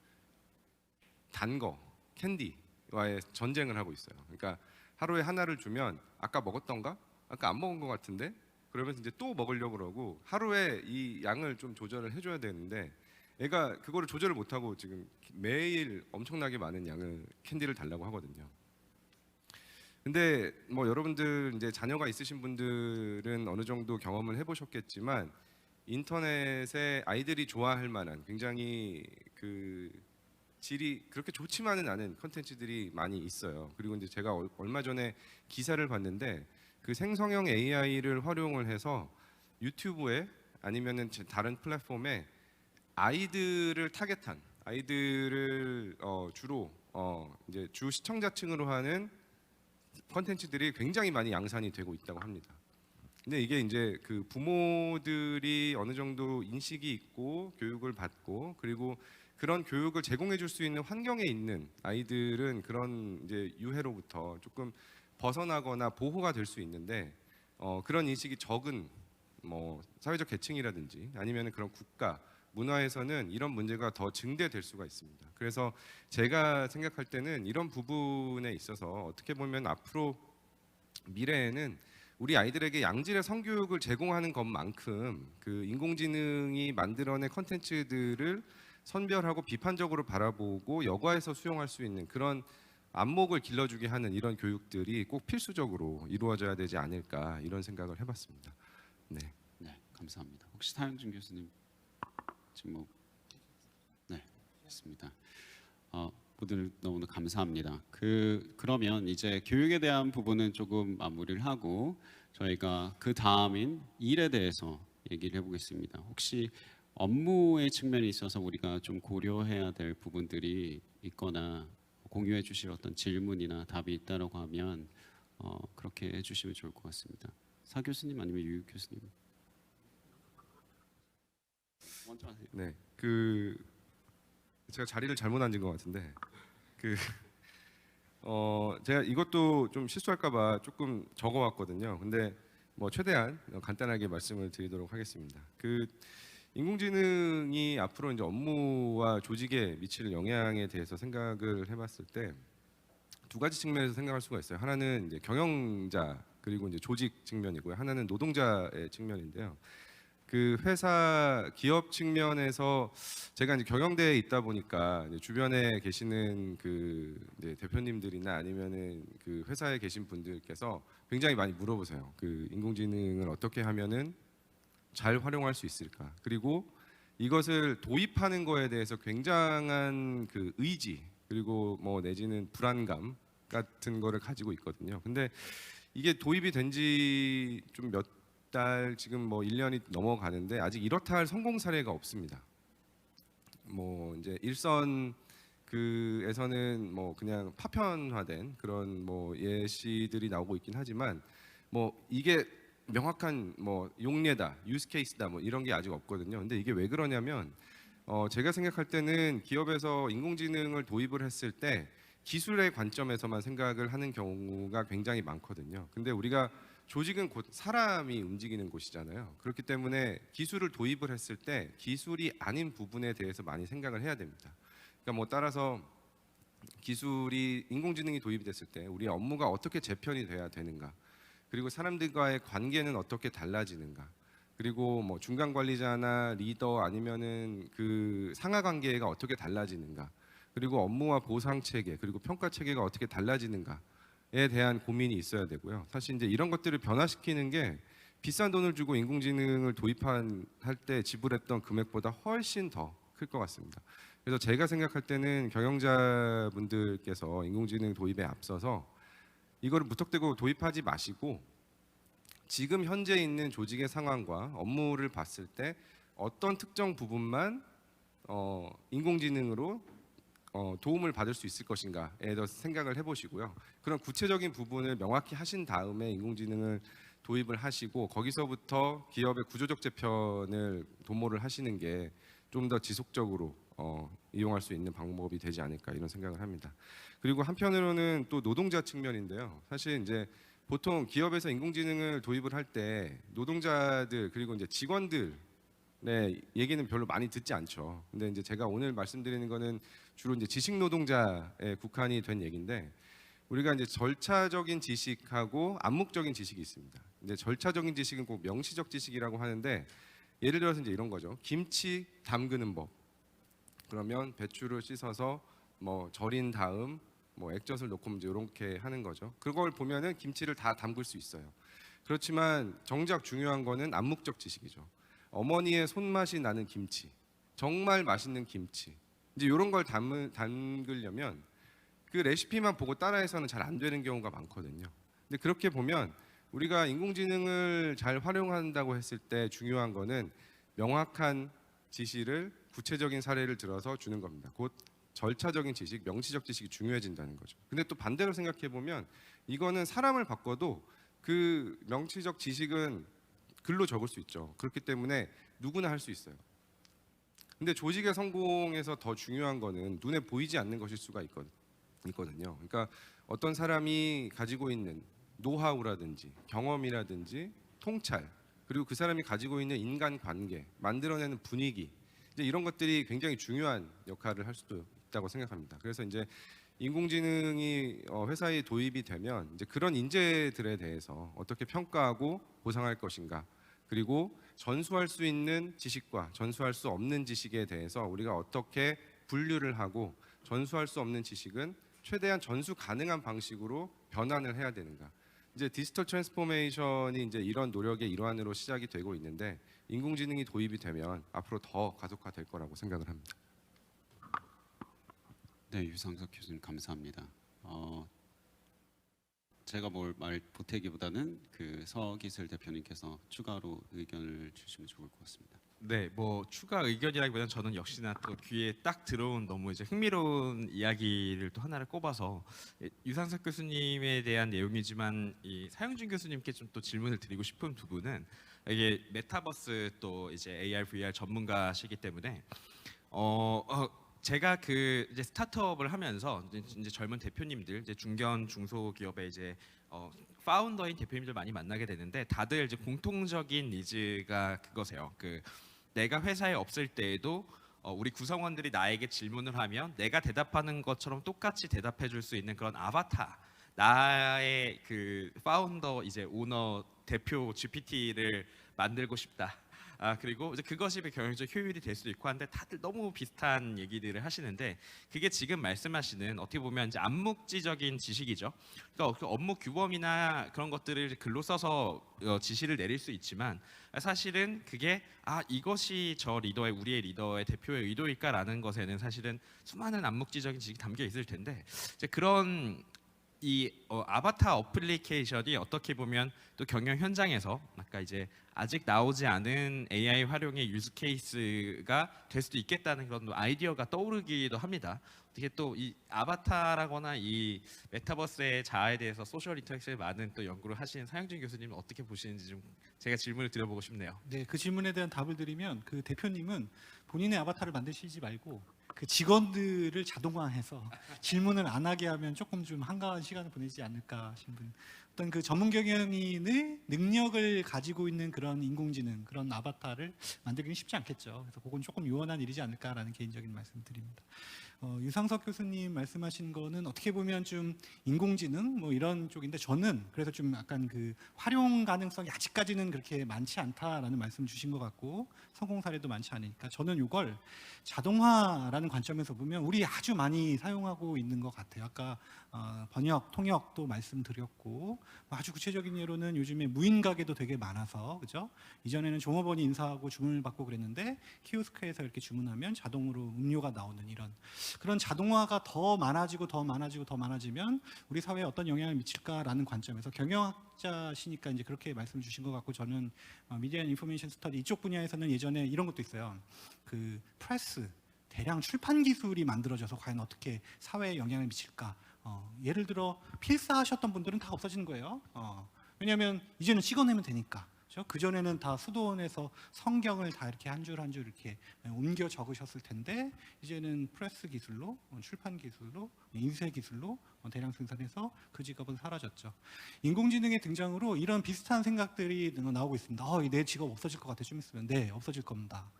단 거, 캔디와의 전쟁을 하고 있어요. 그러니까 하루에 하나를 주면 아까 먹었던가? 아까 안 먹은 것 같은데? 그러면서 이제 또 먹으려고 그러고 하루에 이 양을 좀 조절을 해줘야 되는데 애가 그거를 조절을 못하고 지금 매일 엄청나게 많은 양을 캔디를 달라고 하거든요. 근데 뭐 여러분들 이제 자녀가 있으신 분들은 어느 정도 경험을 해보셨겠지만 인터넷에 아이들이 좋아할 만한 굉장히 그 질이 그렇게 좋지만은 않은 컨텐츠들이 많이 있어요. 그리고 이제 제가 얼마 전에 기사를 봤는데 그 생성형 AI를 활용을 해서 유튜브에 아니면은 다른 플랫폼에 아이들을 타겟한 아이들을 주로 이제 주 시청자층으로 하는 컨텐츠들이 굉장히 많이 양산이 되고 있다고 합니다. 근데 이게 이제 그 부모들이 어느 정도 인식이 있고 교육을 받고 그리고 그런 교육을 제공해 줄 수 있는 환경에 있는 아이들은 그런 이제 유해로부터 조금 벗어나거나 보호가 될 수 있는데 그런 인식이 적은 뭐 사회적 계층이라든지 아니면 그런 국가 문화에서는 이런 문제가 더 증대될 수가 있습니다. 그래서 제가 생각할 때는 이런 부분에 있어서 어떻게 보면 앞으로 미래에는 우리 아이들에게 양질의 성교육을 제공하는 것만큼 그 인공지능이 만들어낸 컨텐츠들을 선별하고 비판적으로 바라보고 여과해서 수용할 수 있는 그런 안목을 길러주게 하는 이런 교육들이 꼭 필수적으로 이루어져야 되지 않을까 이런 생각을 해봤습니다. 네. 네, 감사합니다. 혹시 사현준 교수님 지금 네, 있습니다. 모두 너무 감사합니다. 그러면 이제 교육에 대한 부분은 조금 마무리를 하고 저희가 그 다음인 일에 대해서 얘기를 해보겠습니다. 혹시 업무의 측면에 있어서 우리가 좀 고려해야 될 부분들이 있거나 공유해 주실 어떤 질문이나 답이 있다라고 하면 그렇게 해주시면 좋을 것 같습니다. 사 교수님 아니면 유 교수님 먼저 하세요. 네, 그 제가 자리를 잘못 앉은 것 같은데 제가 이것도 좀 실수할까봐 조금 적어왔거든요. 근데 뭐 최대한 간단하게 말씀을 드리도록 하겠습니다. 인공지능이 앞으로 이제 업무와 조직에 미칠 영향에 대해서 생각을 해봤을 때 두 가지 측면에서 생각할 수가 있어요. 하나는 이제 경영자 그리고 이제 조직 측면이고요. 하나는 노동자의 측면인데요. 그 회사 기업 측면에서 제가 이제 경영대에 있다 보니까 이제 주변에 계시는 그 이제 대표님들이나 아니면은 그 회사에 계신 분들께서 굉장히 많이 물어보세요. 그 인공지능을 어떻게 하면은 잘 활용할 수 있을까? 그리고 이것을 도입하는 거에 대해서 굉장한 그 의지 그리고 뭐 내지는 불안감 같은 거를 가지고 있거든요. 근데 이게 도입이 된 지 좀 몇 달 지금 뭐 1년이 넘어가는데 아직 이렇다 할 성공 사례가 없습니다. 뭐 이제 일선 그에서는 뭐 그냥 파편화된 그런 뭐 예시들이 나오고 있긴 하지만 뭐 이게 명확한 뭐 용례다, 유스 케이스다 뭐 이런 게 아직 없거든요. 근데 이게 왜 그러냐면 제가 생각할 때는 기업에서 인공지능을 도입을 했을 때 기술의 관점에서만 생각을 하는 경우가 굉장히 많거든요. 근데 우리가 조직은 곧 사람이 움직이는 곳이잖아요. 그렇기 때문에 기술을 도입을 했을 때 기술이 아닌 부분에 대해서 많이 생각을 해야 됩니다. 그러니까 뭐 따라서 기술이 인공지능이 도입이 됐을 때 우리 업무가 어떻게 재편이 돼야 되는가, 그리고 사람들과의 관계는 어떻게 달라지는가, 그리고 뭐 중간 관리자나 리더 아니면은 그 상하 관계가 어떻게 달라지는가, 그리고 업무와 보상 체계 그리고 평가 체계가 어떻게 달라지는가에 대한 고민이 있어야 되고요. 사실 이제 이런 것들을 변화시키는 게 비싼 돈을 주고 인공지능을 도입할 때 지불했던 금액보다 훨씬 더 클 것 같습니다. 그래서 제가 생각할 때는 경영자분들께서 인공지능 도입에 앞서서 이거를 무턱대고 도입하지 마시고 지금 현재 있는 조직의 상황과 업무를 봤을 때 어떤 특정 부분만 인공지능으로 도움을 받을 수 있을 것인가에 대해서 생각을 해보시고요. 그런 구체적인 부분을 명확히 하신 다음에 인공지능을 도입을 하시고 거기서부터 기업의 구조적 재편을 도모를 하시는 게 좀 더 지속적으로 이용할 수 있는 방법이 되지 않을까 이런 생각을 합니다. 그리고 한편으로는 또 노동자 측면인데요. 사실 이제 보통 기업에서 인공지능을 도입을 할 때 노동자들 그리고 이제 직원들의 얘기는 별로 많이 듣지 않죠. 근데 이제 제가 오늘 말씀드리는 거는 주로 이제 지식 노동자에 국한이 된 얘기인데 우리가 이제 절차적인 지식하고 암묵적인 지식이 있습니다. 이제 절차적인 지식은 꼭 명시적 지식이라고 하는데 예를 들어서 이제 이런 거죠. 김치 담그는 법. 그러면 배추를 씻어서 뭐 절인 다음 뭐 액젓을 넣고 이제 이렇게 하는 거죠. 그걸 보면은 김치를 다 담글 수 있어요. 그렇지만 정작 중요한 거는 암묵적 지식이죠. 어머니의 손맛이 나는 김치, 정말 맛있는 김치. 이제 이런 걸 담그려면 그 레시피만 보고 따라해서는 잘 안 되는 경우가 많거든요. 근데 그렇게 보면 우리가 인공지능을 잘 활용한다고 했을 때 중요한 거는 명확한 지시를 구체적인 사례를 들어서 주는 겁니다. 곧 절차적인 지식, 명시적 지식이 중요해진다는 거죠. 근데 또 반대로 생각해 보면 이거는 사람을 바꿔도 그 명시적 지식은 글로 적을 수 있죠. 그렇기 때문에 누구나 할 수 있어요. 근데 조직의 성공에서 더 중요한 거는 눈에 보이지 않는 것일 수가 있거든요. 그러니까 어떤 사람이 가지고 있는 노하우라든지 경험이라든지 통찰, 그리고 그 사람이 가지고 있는 인간관계, 만들어내는 분위기, 이제 이런 것들이 굉장히 중요한 역할을 할 수도 있다고 생각합니다. 그래서 이제 인공지능이 회사에 도입이 되면 이제 그런 인재들에 대해서 어떻게 평가하고 보상할 것인가, 그리고 전수할 수 있는 지식과 전수할 수 없는 지식에 대해서 우리가 어떻게 분류를 하고 전수할 수 없는 지식은 최대한 전수 가능한 방식으로 변환을 해야 되는가. 이제 디지털 트랜스포메이션이 이제 이런 노력의 일환으로 시작이 되고 있는데 인공지능이 도입이 되면 앞으로 더 가속화될 거라고 생각을 합니다. 네, 유상석 교수님 감사합니다. 제가 뭘 말 보태기보다는 그 서기슬 대표님께서 추가로 의견을 주시면 좋을 것 같습니다. 네, 뭐 추가 의견이라기보다는 저는 역시나 또 귀에 딱 들어온 너무 이제 흥미로운 이야기를 또 하나를 꼽아서 유상석 교수님에 대한 내용이지만 이 사영준 교수님께 좀 또 질문을 드리고 싶은 부분은 이게 메타버스 또 이제 AR, VR 전문가시기 때문에 제가 그 이제 스타트업을 하면서 이제 젊은 대표님들, 이제 중견 중소기업의 이제 파운더인 대표님들 많이 만나게 되는데 다들 이제 공통적인 니즈가 그거세요. 그 내가 회사에 없을 때에도 우리 구성원들이 나에게 질문을 하면 내가 대답하는 것처럼 똑같이 대답해 줄 수 있는 그런 아바타, 나의 그 파운더 이제 오너 대표 GPT를 만들고 싶다. 그리고 이제 그것이 경영적 효율이 될 수도 있고 한데 다들 너무 비슷한 얘기들을 하시는데 그게 지금 말씀하시는 어떻게 보면 이제 암묵지적인 지식이죠. 그러니까 업무 규범이나 그런 것들을 글로 써서 지시를 내릴 수 있지만 사실은 그게 이것이 저 리더의 우리의 리더의 대표의 의도일까라는 것에는 사실은 수많은 암묵지적인 지식이 담겨 있을 텐데 이제 그런 이 아바타 어플리케이션이 어떻게 보면 또 경영 현장에서 아까 이제 아직 나오지 않은 AI 활용의 유즈 케이스가 될 수도 있겠다는 그런 아이디어가 떠오르기도 합니다. 어떻게 또 이 아바타라거나 이 메타버스의 자아에 대해서 소셜 인터랙션이 많은 또 연구를 하신 사영진 교수님은 어떻게 보시는지 좀 제가 질문을 드려보고 싶네요. 네, 그 질문에 대한 답을 드리면 그 대표님은 본인의 아바타를 만드시지 말고 그 직원들을 자동화해서 질문을 안 하게 하면 조금 좀 한가한 시간을 보내지 않을까 싶은 어떤 그 전문 경영인의 능력을 가지고 있는 그런 인공지능 그런 아바타를 만들기는 쉽지 않겠죠. 그래서 그건 조금 요원한 일이지 않을까라는 개인적인 말씀드립니다. 유상석 교수님 말씀하신 거는 어떻게 보면 좀 인공지능 뭐 이런 쪽인데 저는 그래서 좀 약간 그 활용 가능성이 아직까지는 그렇게 많지 않다라는 말씀 주신 것 같고 성공 사례도 많지 않으니까 저는 이걸 자동화라는 관점에서 보면 우리 아주 많이 사용하고 있는 것 같아요. 아까 번역, 통역도 말씀드렸고 아주 구체적인 예로는 요즘에 무인 가게도 되게 많아서 그죠? 이전에는 종업원이 인사하고 주문을 받고 그랬는데 키오스크에서 이렇게 주문하면 자동으로 음료가 나오는 이런 그런 자동화가 더 많아지고 더 많아지고 더 많아지면 우리 사회에 어떤 영향을 미칠까라는 관점에서 경영학자시니까 이제 그렇게 말씀 주신 것 같고 저는 미디어 앤 인포메이션 스터디 이쪽 분야에서는 예전에 이런 것도 있어요. 그 프레스 대량 출판 기술이 만들어져서 과연 어떻게 사회에 영향을 미칠까? 예를 들어 필사하셨던 분들은 다 없어지는 거예요. 왜냐하면 이제는 찍어내면 되니까. 그 전에는 다 수도원에서 성경을 다 이렇게 한 줄 한 줄 이렇게 옮겨 적으셨을 텐데 이제는 프레스 기술로, 출판 기술로, 인쇄 기술로 대량 생산해서 그 직업은 사라졌죠. 인공지능의 등장으로 이런 비슷한 생각들이 나오고 있습니다. 내 직업 없어질 것 같아 좀 있으면. 네, 없어질 겁니다.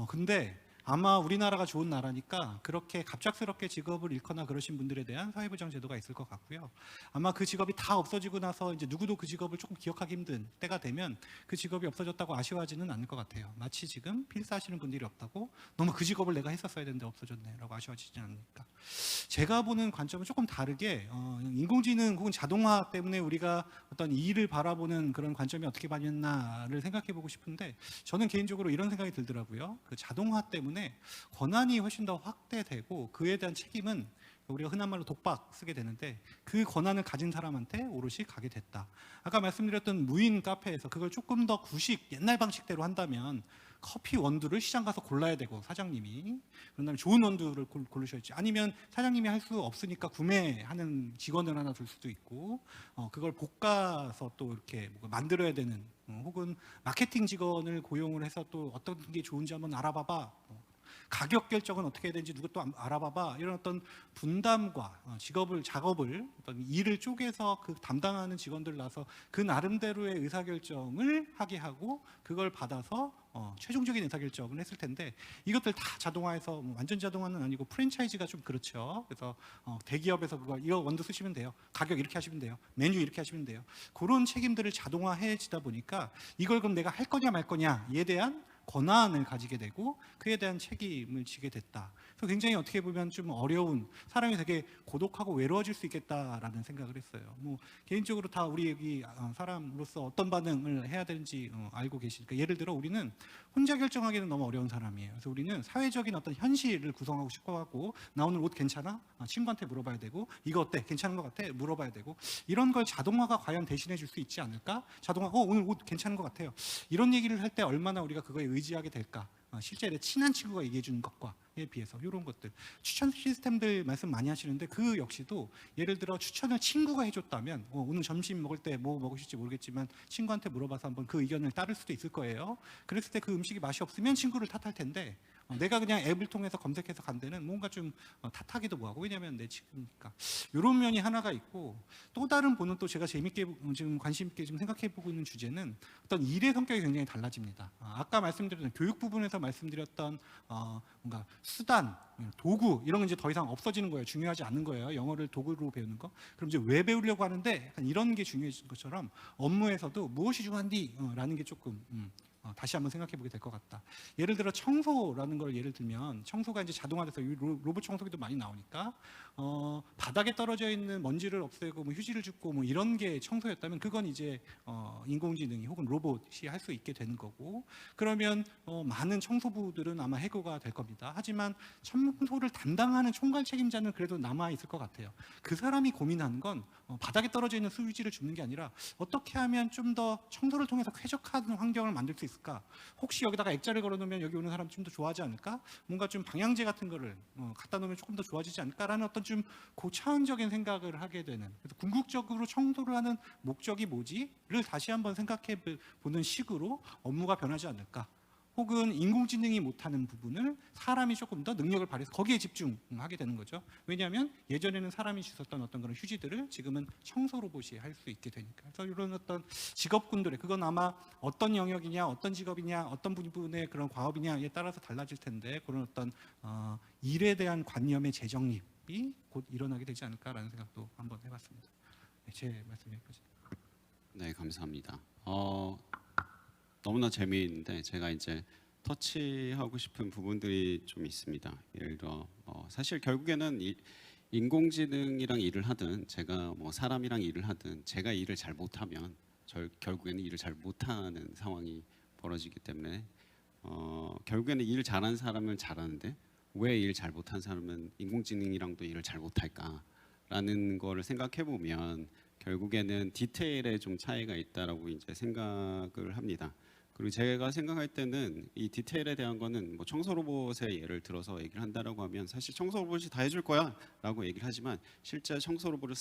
근데 아마 우리나라가 좋은 나라니까 그렇게 갑작스럽게 직업을 잃거나 그러신 분들에 대한 사회보장 제도가 있을 것 같고요. 아마 그 직업이 다 없어지고 나서 이제 누구도 그 직업을 조금 기억하기 힘든 때가 되면 그 직업이 없어졌다고 아쉬워하지는 않을 것 같아요. 마치 지금 필사하시는 분들이 없다고 너무 그 직업을 내가 했었어야 되는데 없어졌네라고 아쉬워하시지 않으니까. 제가 보는 관점은 조금 다르게 인공지능 혹은 자동화 때문에 우리가 어떤 일을 바라보는 그런 관점이 어떻게 바뀌었나를 생각해보고 싶은데 저는 개인적으로 이런 생각이 들더라고요. 그 자동화 때문에 권한이 훨씬 더 확대되고 그에 대한 책임은 우리가 흔한 말로 독박 쓰게 되는데 그 권한을 가진 사람한테 오롯이 가게 됐다. 아까 말씀드렸던 무인 카페에서 그걸 조금 더 구식 옛날 방식대로 한다면 커피 원두를 시장 가서 골라야 되고 사장님이 그런 다음에 좋은 원두를 고르셔야지 아니면 사장님이 할 수 없으니까 구매하는 직원을 하나 둘 수도 있고 그걸 볶아서 또 이렇게 만들어야 되는 혹은 마케팅 직원을 고용을 해서 또 어떤 게 좋은지 한번 알아봐봐 가격 결정은 어떻게 해야 되는지 누가 또 알아봐봐 이런 어떤 분담과 작업을 어떤 일을 쪼개서 그 담당하는 직원들 나서 그 나름대로의 의사결정을 하게 하고 그걸 받아서 최종적인 의사결정을 했을 텐데 이것들 다 자동화해서 완전 자동화는 아니고 프랜차이즈가 좀 그렇죠. 그래서 대기업에서 그걸 이거 원두 쓰시면 돼요. 가격 이렇게 하시면 돼요. 메뉴 이렇게 하시면 돼요. 그런 책임들을 자동화해지다 보니까 이걸 그럼 내가 할 거냐 말 거냐에 대한 권한을 가지게 되고 그에 대한 책임을 지게 됐다. 그래서 굉장히 어떻게 보면 좀 어려운 사람이 되게 고독하고 외로워질 수 있겠다라는 생각을 했어요. 개인적으로 다 우리 여기 사람으로서 어떤 반응을 해야 되는지 알고 계시니까 예를 들어 우리는 혼자 결정하기는 너무 어려운 사람이에요. 그래서 우리는 사회적인 어떤 현실을 구성하고 싶어 하고 나 오늘 옷 괜찮아? 친구한테 물어봐야 되고 이거 어때? 괜찮은 것 같아? 물어봐야 되고 이런 걸 자동화가 과연 대신해 줄 수 있지 않을까? 자동화 오늘 옷 괜찮은 것 같아요. 이런 얘기를 할 때 얼마나 우리가 그거에 의지하게 될까? 실제 내 친한 친구가 얘기해 주는 것과에 비해서 이런 것들 추천 시스템들 말씀 많이 하시는데 그 역시도 예를 들어 추천을 친구가 해줬다면 오늘 점심 먹을 때 뭐 먹으실지 모르겠지만 친구한테 물어봐서 한번 그 의견을 따를 수도 있을 거예요. 그랬을 때 그 음식이 맛이 없으면 친구를 탓할 텐데 내가 그냥 앱을 통해서 검색해서 간 데는 뭔가 좀 탓하기도 뭐하고 왜냐하면 내 친구니까 이런 면이 하나가 있고 또 다른 보는 또 제가 재밌게 지금 관심 있게 좀 생각해보고 있는 주제는 어떤 일의 성격이 굉장히 달라집니다. 아까 말씀드렸던 교육 부분에서 말씀드렸던 뭔가 수단, 도구 이런 건 이제 더 이상 없어지는 거예요. 중요하지 않은 거예요. 영어를 도구로 배우는 거. 그럼 이제 왜 배우려고 하는데 약간 이런 게 중요해진 것처럼 업무에서도 무엇이 중요한디? 라는 게 조금 다시 한번 생각해 보게 될 것 같다. 예를 들어 청소라는 걸 예를 들면 청소가 이제 자동화돼서 로봇 청소기도 많이 나오니까 바닥에 떨어져 있는 먼지를 없애고 뭐 휴지를 줍고 뭐 이런 게 청소였다면 그건 이제 인공지능이 혹은 로봇이 할 수 있게 되는 거고, 그러면 많은 청소부들은 아마 해고가 될 겁니다. 하지만 청소를 담당하는 총괄 책임자는 그래도 남아 있을 것 같아요. 그 사람이 고민하는 건 바닥에 떨어져 있는 휴지를 줍는 게 아니라 어떻게 하면 좀 더 청소를 통해서 쾌적한 환경을 만들 수 있을까? 혹시 여기다가 액자를 걸어놓으면 여기 오는 사람 좀 더 좋아하지 않을까? 뭔가 좀 방향제 같은 거를 갖다 놓으면 조금 더 좋아지지 않을까라는 어떤 좀 고차원적인 생각을 하게 되는, 그래서 궁극적으로 청소를 하는 목적이 뭐지를 다시 한번 생각해 보는 식으로 업무가 변하지 않을까. 혹은 인공지능이 못하는 부분을 사람이 조금 더 능력을 발휘해서 거기에 집중하게 되는 거죠. 왜냐하면 예전에는 사람이 씻었던 어떤 그런 휴지들을 지금은 청소 로봇이 할 수 있게 되니까. 그래서 이런 어떤 직업군들의, 그건 아마 어떤 영역이냐, 어떤 직업이냐, 어떤 부분의 그런 과업이냐에 따라서 달라질 텐데, 그런 어떤 일에 대한 관념의 재정립이 곧 일어나게 되지 않을까라는 생각도 한번 해봤습니다. 네, 제 말씀 여기까지. 네, 감사합니다. 너무나 재미있는데 제가 이제 터치하고 싶은 부분들이 좀 있습니다. 예를 들어 사실 결국에는 인공지능이랑 일을 하든 제가 뭐 사람이랑 일을 하든 제가 일을 잘 못하면 결국에는 일을 잘 못하는 상황이 벌어지기 때문에 결국에는 일 잘하는 사람은 잘하는데 왜 일 잘 못하는 사람은 인공지능이랑도 일을 잘 못할까라는 거를 생각해 보면 결국에는 디테일에 좀 차이가 있다라고 이제 생각을 합니다. 그리고 제가 생각할 때는 이 디테일에 대한 거는 뭐 청소 로봇의 예를 들어서 얘기를 한다라고 하면 사실 청소 로봇이 다 해줄 거야라고 얘기를 하지만 실제 청소 로봇을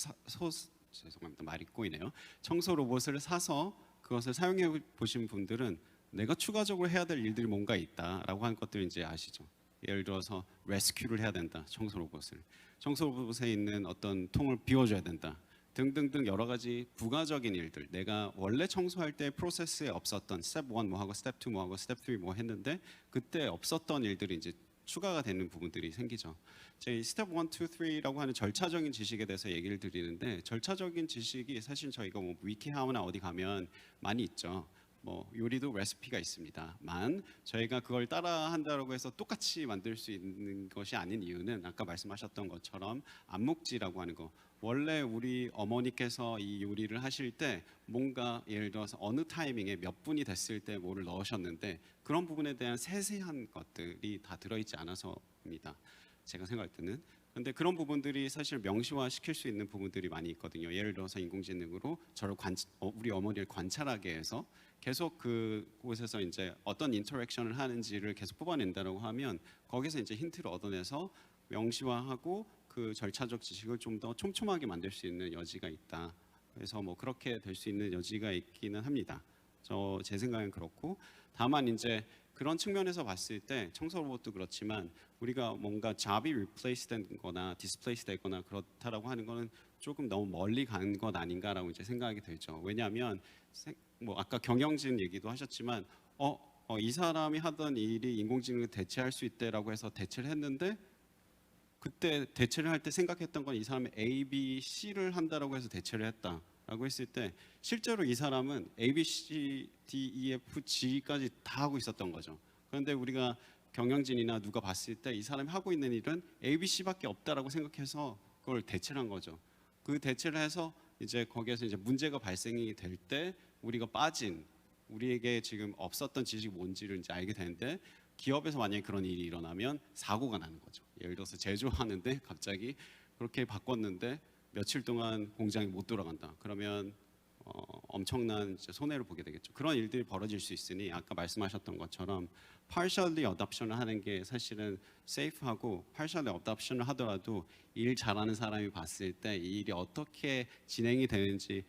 죄송합니다, 말이 꼬이네요. 청소 로봇을 사서 그것을 사용해 보신 분들은 내가 추가적으로 해야 될 일들이 뭔가 있다라고 하는 것들 이제 아시죠. 예를 들어서 레스큐를 해야 된다. 청소 로봇을. 청소 로봇에 있는 어떤 통을 비워줘야 된다. 등등등 여러 가지 부가적인 일들, 내가 원래 청소할 때 프로세스에 없었던 스텝 1 뭐 하고 스텝 2 뭐 하고 스텝 3 뭐 했는데 그때 없었던 일들이 이제 추가가 되는 부분들이 생기죠. 제 스텝 1, 2, 3라고 하는 절차적인 지식에 대해서 얘기를 드리는데, 절차적인 지식이 사실 저희가 뭐 위키하우나 어디 가면 많이 있죠. 뭐 요리도 레시피가 있습니다만 저희가 그걸 따라 한다고 해서 똑같이 만들 수 있는 것이 아닌 이유는 아까 말씀하셨던 것처럼 안목지라고 하는 거, 원래 우리 어머니께서 이 요리를 하실 때 뭔가 예를 들어서 어느 타이밍에 몇 분이 됐을 때 뭐를 넣으셨는데 그런 부분에 대한 세세한 것들이 다 들어있지 않아서입니다. 제가 생각할 때는. 근데 그런 부분들이 사실 명시화 시킬 수 있는 부분들이 많이 있거든요. 예를 들어서 인공지능으로 저를 우리 어머니를 관찰하게 해서 계속 그곳에서 이제 어떤 인터랙션을 하는지를 계속 뽑아낸다고 하면 거기서 이제 힌트를 얻어내서 명시화하고 그 절차적 지식을 좀 더 촘촘하게 만들 수 있는 여지가 있다. 그래서 뭐 그렇게 될 수 있는 여지가 있기는 합니다. 제 생각은 그렇고, 다만 이제 그런 측면에서 봤을 때 청소 로봇도 그렇지만 우리가 뭔가 잡이 리플레이스 되거나 디스플레이스 되거나 그렇다라고 하는 거는 조금 너무 멀리 간 것 아닌가라고 이제 생각이 들죠. 왜냐하면 뭐 아까 경영진 얘기도 하셨지만 이 사람이 하던 일이 인공지능을 대체할 수 있대라고 해서 대체를 했는데 그때 대체를 할 때 생각했던 건 이 사람이 A, B, C를 한다라고 해서 대체를 했다라고 했을 때 실제로 이 사람은 A, B, C, D, E, F, G까지 다 하고 있었던 거죠. 그런데 우리가 경영진이나 누가 봤을 때 이 사람이 하고 있는 일은 A, B, C밖에 없다라고 생각해서 그걸 대체를 한 거죠. 그 대체를 해서 이제 거기에서 이제 문제가 발생이 될 때 우리가 빠진, 우리에게 지금 없었던 지식이 뭔지를 이제 알게 되는데, 기업에서 만약에 그런 일이 일어나면 사고가 나는 거죠. 예를 들어서 제조하는데 갑자기 그렇게 바꿨는데 며칠 동안 공장이 못 돌아간다. 그러면 엄청난 이제 손해를 보게 되겠죠. 그런 일들이 벌어질 수 있으니 아까 말씀하셨던 것처럼 partially adoption을 하는 게 사실은 safe하고, partially adoption을 하더라도 일 잘하는 사람이 봤을 때 이 일이 어떻게 진행이 되는지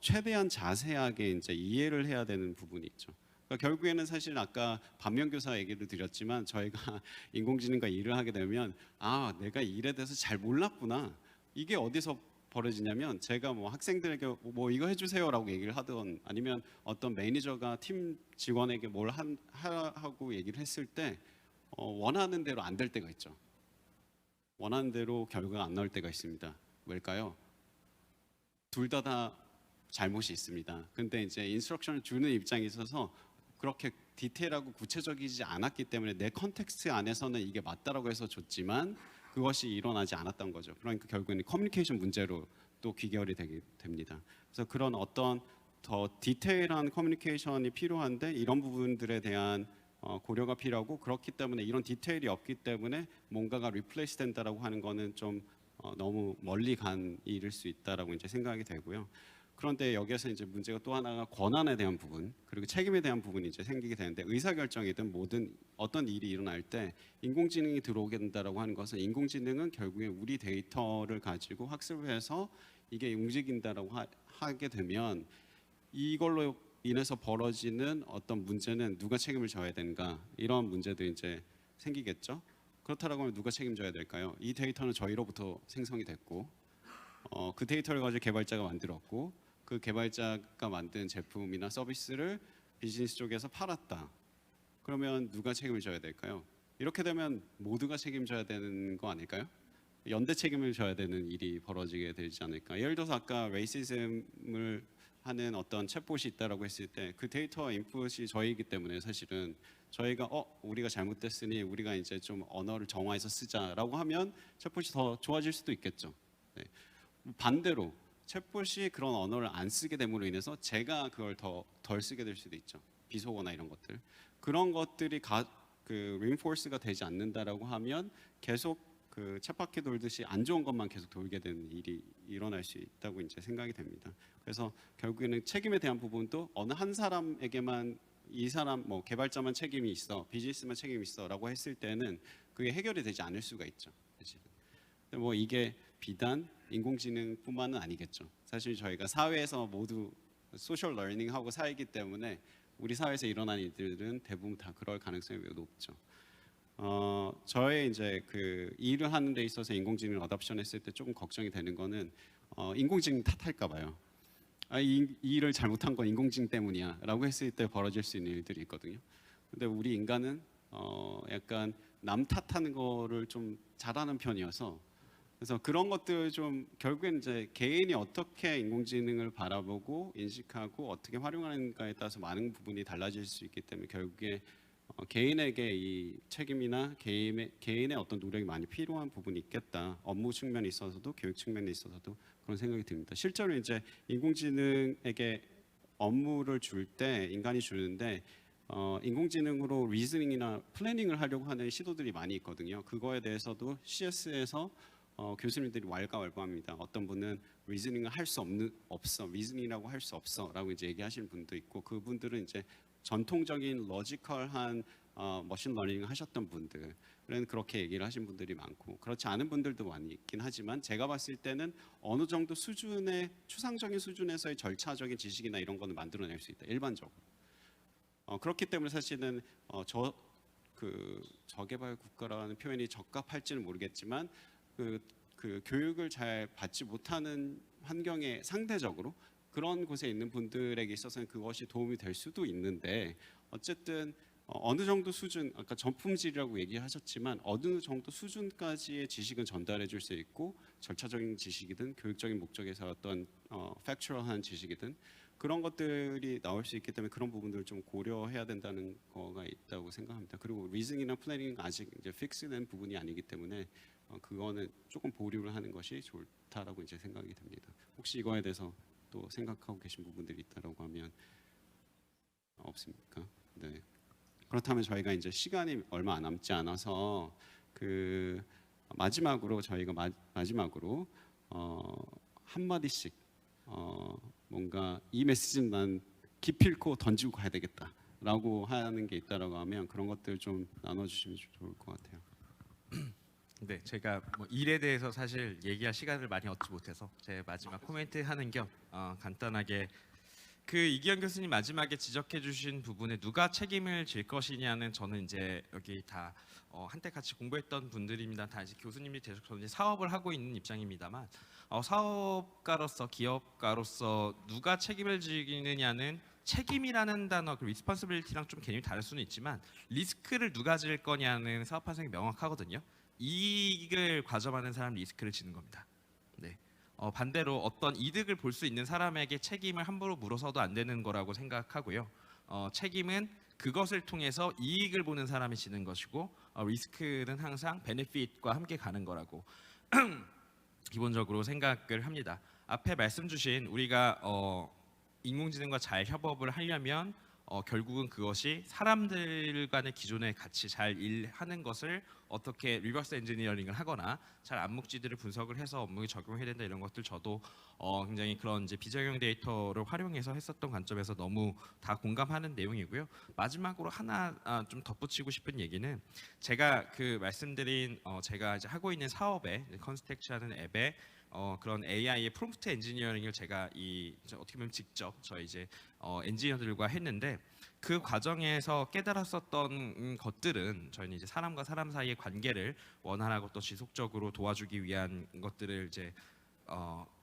최대한 자세하게 이제 이해를 해야 되는 부분이 있죠. 그러니까 결국에는 사실 아까 반면교사 얘기를 드렸지만 저희가 인공지능과 일을 하게 되면 내가 이 일에 대해서 잘 몰랐구나. 이게 어디서 벌어지냐면 제가 뭐 학생들에게 뭐 이거 해주세요라고 얘기를 하던, 아니면 어떤 매니저가 팀 직원에게 뭘 하라고 얘기를 했을 때 원하는 대로 안 될 때가 있죠. 원하는 대로 결과가 안 나올 때가 있습니다. 왜일까요? 둘 다 잘못이 있습니다. 근데 이제 인스트럭션을 주는 입장에 있어서 그렇게 디테일하고 구체적이지 않았기 때문에 내 컨텍스트 안에서는 이게 맞다라고 해서 줬지만 그것이 일어나지 않았던 거죠. 그러니까 결국에는 커뮤니케이션 문제로 또 귀결이 되게 됩니다. 그래서 그런 어떤 더 디테일한 커뮤니케이션이 필요한데 이런 부분들에 대한 고려가 필요하고, 그렇기 때문에 이런 디테일이 없기 때문에 뭔가가 리플레이스 된다라고 하는 거는 좀 너무 멀리 간 일일 수 있다라고 이제 생각이 되고요. 그런데 여기에서 이제 문제가 또 하나가 권한에 대한 부분, 그리고 책임에 대한 부분이 이제 생기게 되는데, 의사결정이든 뭐든 어떤 일이 일어날 때 인공지능이 들어오게 된다라고 하는 것은, 인공지능은 결국에 우리 데이터를 가지고 학습을 해서 이게 움직인다라고 하게 되면 이걸로 인해서 벌어지는 어떤 문제는 누가 책임을 져야 되는가, 이런 문제들이 이제 생기겠죠. 그렇다라고 하면 누가 책임져야 될까요? 이 데이터는 저희로부터 생성이 됐고 그 데이터를 가지고 개발자가 만들었고, 그 개발자가 만든 제품이나 서비스를 비즈니스 쪽에서 팔았다. 그러면 누가 책임을 져야 될까요? 이렇게 되면 모두가 책임져야 되는 거 아닐까요? 연대 책임을 져야 되는 일이 벌어지게 되지 않을까. 예를 들어서 아까 레이시즘을 하는 어떤 챗봇이 있다라고 했을 때 그 데이터 인풋이 저희이기 때문에 사실은 저희가 우리가 잘못됐으니 우리가 이제 좀 언어를 정화해서 쓰자라고 하면 챗봇이 더 좋아질 수도 있겠죠. 네. 반대로 챗봇이 그런 언어를 안 쓰게 됨으로 인해서 제가 그걸 덜 쓰게 될 수도 있죠. 비속어나 이런 것들. 그런 것들이 그 reinforce가 되지 않는다라고 하면 계속 그 쳇바퀴 돌듯이 안 좋은 것만 계속 돌게 되는 일이 일어날 수 있다고 이제 생각이 됩니다. 그래서 결국에는 책임에 대한 부분도 어느 한 사람에게만, 이 사람 뭐 개발자만 책임이 있어, 비즈니스만 책임이 있어라고 했을 때는 그게 해결이 되지 않을 수가 있죠. 사실은. 뭐 이게 비단 인공지능뿐만은 아니겠죠. 사실 저희가 사회에서 모두 소셜 러닝하고 살기 때문에 우리 사회에서 일어나는 일들은 대부분 다 그럴 가능성이 매우 높죠. 저의 이제 그 일을 하는 데 있어서 인공지능을 어답션했을 때 조금 걱정이 되는 거는 인공지능 탓할까 봐요. 이 일을 잘못한 건 인공지능 때문이야라고 했을 때 벌어질 수 있는 일들이 있거든요. 근데 우리 인간은 약간 남 탓하는 거를 좀 잘하는 편이어서, 그래서 그런 것들 좀 결국엔 이제 개인이 어떻게 인공지능을 바라보고 인식하고 어떻게 활용하는가에 따라서 많은 부분이 달라질 수 있기 때문에 결국에 개인에게 이 책임이나 개인의 어떤 노력이 많이 필요한 부분이 있겠다. 업무 측면에 있어서도 교육 측면에 있어서도 그런 생각이 듭니다. 실제로 이제 인공지능에게 업무를 줄 때 인간이 주는데 인공지능으로 리즈닝이나 플래닝을 하려고 하는 시도들이 많이 있거든요. 그거에 대해서도 CS에서 교수님들이 왈가왈부합니다. 어떤 분은 리즈닝을 할 수 없어, 리즈닝이라고 할 수 없어라고 이제 얘기하시는 분도 있고, 그분들은 이제 전통적인 러지컬한 머신 러닝을 하셨던 분들은 그렇게 얘기를 하신 분들이 많고, 그렇지 않은 분들도 많이 있긴 하지만 제가 봤을 때는 어느 정도 수준의 추상적인 수준에서의 절차적인 지식이나 이런 거는 만들어낼 수 있다. 일반적으로. 그렇기 때문에 사실은 저개발 국가라는 표현이 적합할지는 모르겠지만 그 교육을 잘 받지 못하는 환경에 상대적으로 그런 곳에 있는 분들에게 있어서는 그것이 도움이 될 수도 있는데, 어쨌든 어느 정도 수준, 아까 전품질이라고 얘기하셨지만 어느 정도 수준까지의 지식은 전달해 줄 수 있고, 절차적인 지식이든 교육적인 목적에서 어떤 팩츄얼한 지식이든 그런 것들이 나올 수 있기 때문에 그런 부분들을 좀 고려해야 된다는 거가 있다고 생각합니다. 그리고 리즈닝이나 플래닝은 아직 이제 픽스된 부분이 아니기 때문에 그거는 조금 보류를 하는 것이 좋다라고 이제 생각이 됩니다. 혹시 이거에 대해서 또 생각하고 계신 부분들이 있다라고 하면 없습니까? 네. 그렇다면 저희가 이제 시간이 얼마 안 남지 않아서 그 마지막으로 저희가 마지막으로 한 마디씩 뭔가 이 메시지는 난 기필코 던지고 가야 되겠다라고 하는 게 있다라고 하면 그런 것들 좀 나눠주시면 좋을 것 같아요. 네, 제가 뭐 일에 대해서 사실 얘기할 시간을 많이 얻지 못해서 제 마지막 코멘트 하는 겸 간단하게 그 이기현 교수님 마지막에 지적해 주신 부분에 누가 책임을 질 것이냐는, 저는 이제 여기 다 한때 같이 공부했던 분들입니다. 다 이제 교수님이 되셔서 저는 이제 사업을 하고 있는 입장입니다만, 사업가로서 기업가로서 누가 책임을 지느냐는 책임이라는 단어, 그 리스폰시빌리티랑 좀 개념이 다를 수는 있지만 리스크를 누가 질 거냐는 사업 환경이 명확하거든요. 이익을 과점하는 사람 리스크를 지는 겁니다. 네. 반대로 어떤 이득을 볼 수 있는 사람에게 책임을 함부로 물어서도 안 되는 거라고 생각하고요. 책임은 그것을 통해서 이익을 보는 사람이 지는 것이고 리스크는 항상 베네핏과 함께 가는 거라고 기본적으로 생각을 합니다. 앞에 말씀 주신 우리가 인공지능과 잘 협업을 하려면 결국은 그것이 사람들 간의 기존의 같이 잘 일하는 것을 어떻게 리버스 엔지니어링을 하거나 잘 암묵지들을 분석을 해서 업무에 적용해야 된다 이런 것들 저도 굉장히 그런 이제 비정형 데이터를 활용해서 했었던 관점에서 너무 다 공감하는 내용이고요. 마지막으로 하나 좀 덧붙이고 싶은 얘기는 제가 그 말씀드린 제가 이제 하고 있는 사업에 컨스텍츠라는 앱에 그런 AI의 프롬프트 엔지니어링을 제가 어떻게 보면 직접 저희 이제 엔지니어들과 했는데 그 과정에서 깨달았었던 것들은 저희는 이제 사람과 사람 사이의 관계를 원활하고 또 지속적으로 도와주기 위한 것들을 이제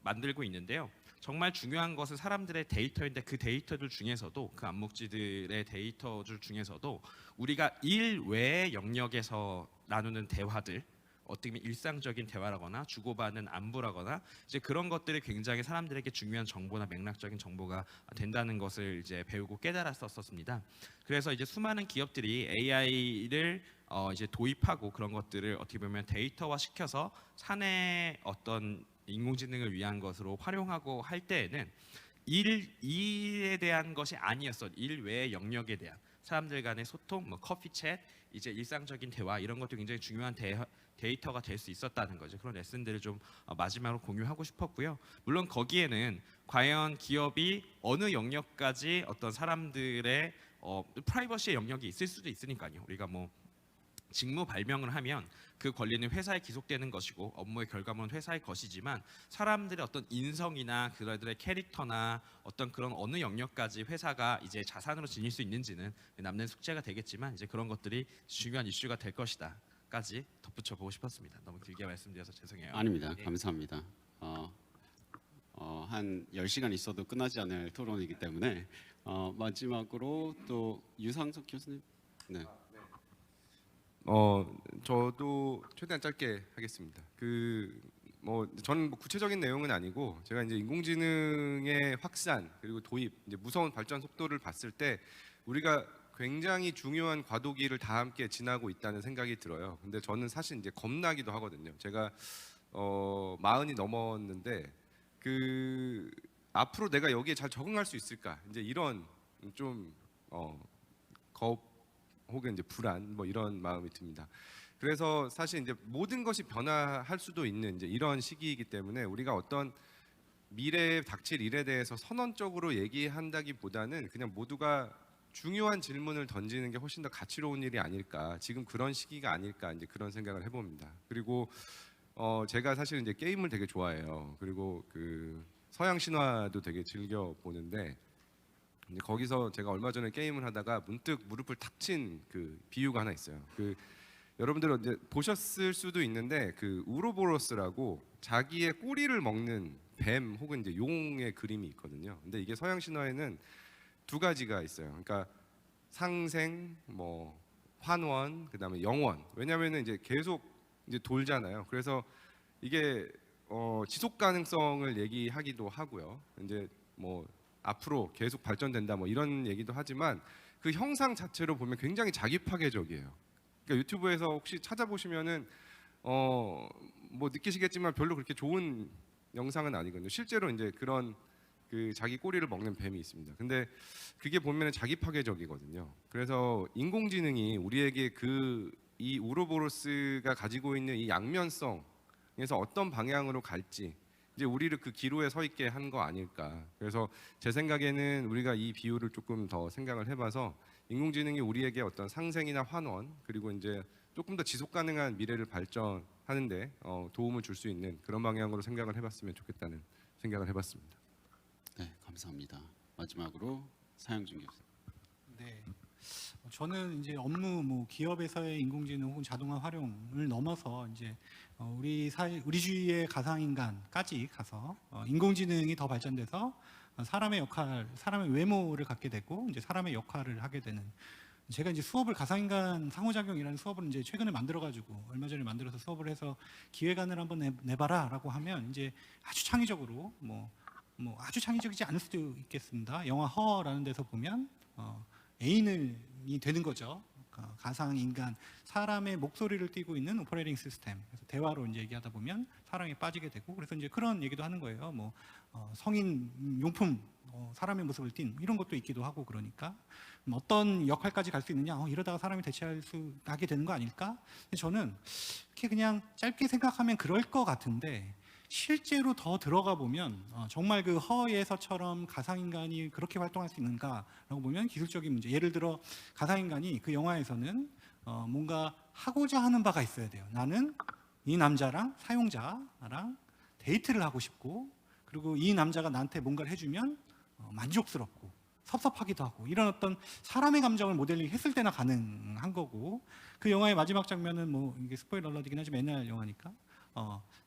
만들고 있는데요. 정말 중요한 것은 사람들의 데이터인데 그 데이터들 중에서도 그 암묵지들의 데이터들 중에서도 우리가 일 외의 영역에서 나누는 대화들 어떻게 보면 일상적인 대화라거나 주고받는 안부라거나 이제 그런 것들이 굉장히 사람들에게 중요한 정보나 맥락적인 정보가 된다는 것을 이제 배우고 깨달았었습니다. 그래서 이제 수많은 기업들이 AI를 이제 도입하고 그런 것들을 어떻게 보면 데이터화 시켜서 사내 어떤 인공지능을 위한 것으로 활용하고 할 때에는 일에 대한 것이 아니었어. 일 외의 영역에 대한 사람들 간의 소통, 뭐 커피 챗, 이제 일상적인 대화 이런 것도 굉장히 중요한 데이터가 될 수 있었다는 거죠. 그런 레슨들을 좀 마지막으로 공유하고 싶었고요. 물론 거기에는 과연 기업이 어느 영역까지 어떤 사람들의 프라이버시의 영역이 있을 수도 있으니까요. 우리가 뭐 직무 발명을 하면 그 권리는 회사에 기속되는 것이고 업무의 결과물은 회사의 것이지만 사람들의 어떤 인성이나 그들의 캐릭터나 어떤 그런 어느 영역까지 회사가 이제 자산으로 지닐 수 있는지는 남는 숙제가 되겠지만 이제 그런 것들이 중요한 이슈가 될 것이다까지 덧붙여 보고 싶었습니다. 너무 길게 말씀드려서 죄송해요. 아닙니다. 예. 감사합니다. 한 10시간 있어도 끝나지 않을 토론이기 때문에 마지막으로 또 유상석 교수님. 네. 저도 최대한 짧게 하겠습니다. 저는 뭐 구체적인 내용은 아니고 제가 이제 인공지능의 확산 그리고 도입, 이제 무서운 발전 속도를 봤을 때 우리가 굉장히 중요한 과도기를 다 함께 지나고 있다는 생각이 들어요. 근데 저는 사실 이제 겁나기도 하거든요. 제가 40이 넘었는데 앞으로 내가 여기에 잘 적응할 수 있을까? 이제 이런 좀 겁 혹은 이제 불안 뭐 이런 마음이 듭니다. 그래서 사실 이제 모든 것이 변화할 수도 있는 이제 이런 시기이기 때문에 우리가 어떤 미래에 닥칠 일에 대해서 선언적으로 얘기한다기보다는 그냥 모두가 중요한 질문을 던지는 게 훨씬 더 가치로운 일이 아닐까. 지금 그런 시기가 아닐까 이제 그런 생각을 해봅니다. 그리고 제가 사실 이제 게임을 되게 좋아해요. 그리고 서양 신화도 되게 즐겨 보는데. 거기서 제가 얼마 전에 게임을 하다가 문득 무릎을 탁 친 비유가 하나 있어요. 여러분들 이제 보셨을 수도 있는데 우로보로스라고 자기의 꼬리를 먹는 뱀 혹은 이제 용의 그림이 있거든요. 근데 이게 서양 신화에는 두 가지가 있어요. 그러니까 상생, 뭐 환원, 그다음에 영원. 왜냐하면은 이제 계속 이제 돌잖아요. 그래서 이게 지속 가능성을 얘기하기도 하고요. 이제 뭐 앞으로 계속 발전된다 뭐 이런 얘기도 하지만 그 형상 자체로 보면 굉장히 자기 파괴적이에요. 그러니까 유튜브에서 혹시 찾아보시면은 뭐 느끼시겠지만 별로 그렇게 좋은 영상은 아니거든요. 실제로 이제 그런 자기 꼬리를 먹는 뱀이 있습니다. 근데 그게 보면은 자기 파괴적이거든요. 그래서 인공지능이 우리에게 이 우로보로스가 가지고 있는 이 양면성에서 어떤 방향으로 갈지 이제 우리를 그 기로에 서 있게 한 거 아닐까. 그래서 제 생각에는 우리가 이 비유를 조금 더 생각을 해봐서 인공지능이 우리에게 어떤 상생이나 환원 그리고 이제 조금 더 지속 가능한 미래를 발전하는데 도움을 줄 수 있는 그런 방향으로 생각을 해봤으면 좋겠다는 생각을 해봤습니다. 네, 감사합니다. 마지막으로 사양준 교수. 네. 저는 이제 업무 뭐 기업에서의 인공지능 혹은 자동화 활용을 넘어서 이제 우리 주위의 가상인간까지 가서 인공지능이 더 발전돼서 사람의 외모를 갖게 되고 이제 사람의 역할을 하게 되는. 제가 이제 수업을 가상인간 상호작용이라는 수업을 이제 최근에 만들어가지고 얼마 전에 만들어서 수업을 해서 기획안을 한번 내봐라라고 하면 이제 아주 창의적으로 뭐 아주 창의적이지 않을 수도 있겠습니다. 영화 허라는 데서 보면 애인이 되는 거죠. 가상 인간, 사람의 목소리를 띠고 있는 오퍼레이팅 시스템. 그래서 대화로 이제 얘기하다 보면 사랑에 빠지게 되고, 그래서 이제 그런 얘기도 하는 거예요. 뭐 성인 용품, 사람의 모습을 띤 이런 것도 있기도 하고, 그러니까 어떤 역할까지 갈 수 있느냐, 이러다가 사람이 대체할 수 하게 되는 거 아닐까? 근데 저는 이렇게 그냥 짧게 생각하면 그럴 것 같은데, 실제로 더 들어가 보면 정말 그 허에서처럼 가상인간이 그렇게 활동할 수 있는가라고 보면 기술적인 문제, 예를 들어 가상인간이 그 영화에서는 뭔가 하고자 하는 바가 있어야 돼요. 나는 이 남자랑, 사용자랑 데이트를 하고 싶고, 그리고 이 남자가 나한테 뭔가를 해주면 만족스럽고 섭섭하기도 하고, 이런 어떤 사람의 감정을 모델링 했을 때나 가능한 거고, 그 영화의 마지막 장면은 뭐 이게 스포일러 알러트긴 하지만 옛날 영화니까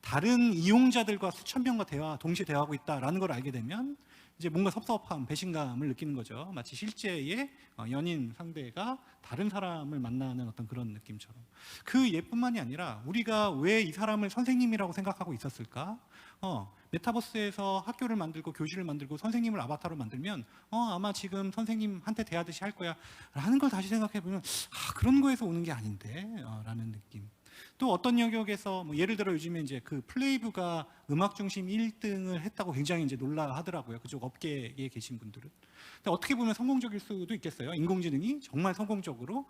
다른 이용자들과 수천 명과 동시에 대화하고 있다라는 걸 알게 되면 이제 뭔가 섭섭함, 배신감을 느끼는 거죠. 마치 실제의 연인 상대가 다른 사람을 만나는 어떤 그런 느낌처럼. 그 예뿐만이 아니라 우리가 왜 이 사람을 선생님이라고 생각하고 있었을까? 메타버스에서 학교를 만들고 교실을 만들고 선생님을 아바타로 만들면 아마 지금 선생님한테 대하듯이 할 거야 라는 걸 다시 생각해 보면 그런 거에서 오는 게 아닌데 라는 느낌. 또 어떤 영역에서 뭐 예를 들어 요즘에 이제 그 플레이브가 음악 중심 1등을 했다고 굉장히 이제 놀라하더라고요. 그쪽 업계에 계신 분들은. 근데 어떻게 보면 성공적일 수도 있겠어요. 인공지능이 정말 성공적으로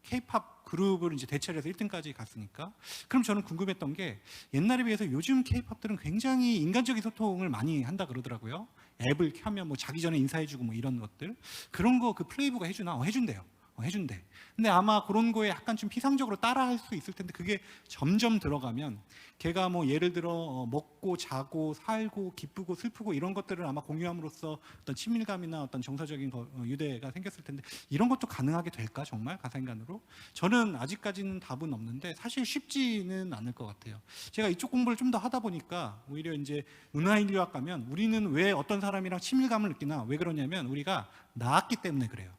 K-팝 그룹을 이제 대체를 해서 1등까지 갔으니까. 그럼 저는 궁금했던 게, 옛날에 비해서 요즘 K-팝들은 굉장히 인간적인 소통을 많이 한다 그러더라고요. 앱을 켜면 뭐 자기 전에 인사해주고 뭐 이런 것들, 그런 거 그 플레이브가 해주나? 해준대요. 해준대. 근데 아마 그런 거에 약간 좀 피상적으로 따라할 수 있을 텐데, 그게 점점 들어가면 걔가 뭐 예를 들어 먹고 자고 살고 기쁘고 슬프고 이런 것들을 아마 공유함으로써 어떤 친밀감이나 어떤 정서적인 유대가 생겼을 텐데, 이런 것도 가능하게 될까 정말 가상인간으로? 저는 아직까지는 답은 없는데 사실 쉽지는 않을 것 같아요. 제가 이쪽 공부를 좀 더 하다 보니까 오히려 이제 문화인류학 가면 우리는 왜 어떤 사람이랑 친밀감을 느끼나, 왜 그러냐면 우리가 낳았기 때문에 그래요.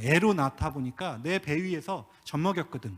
애로 낳다 보니까 내 배 위에서 젖 먹였거든,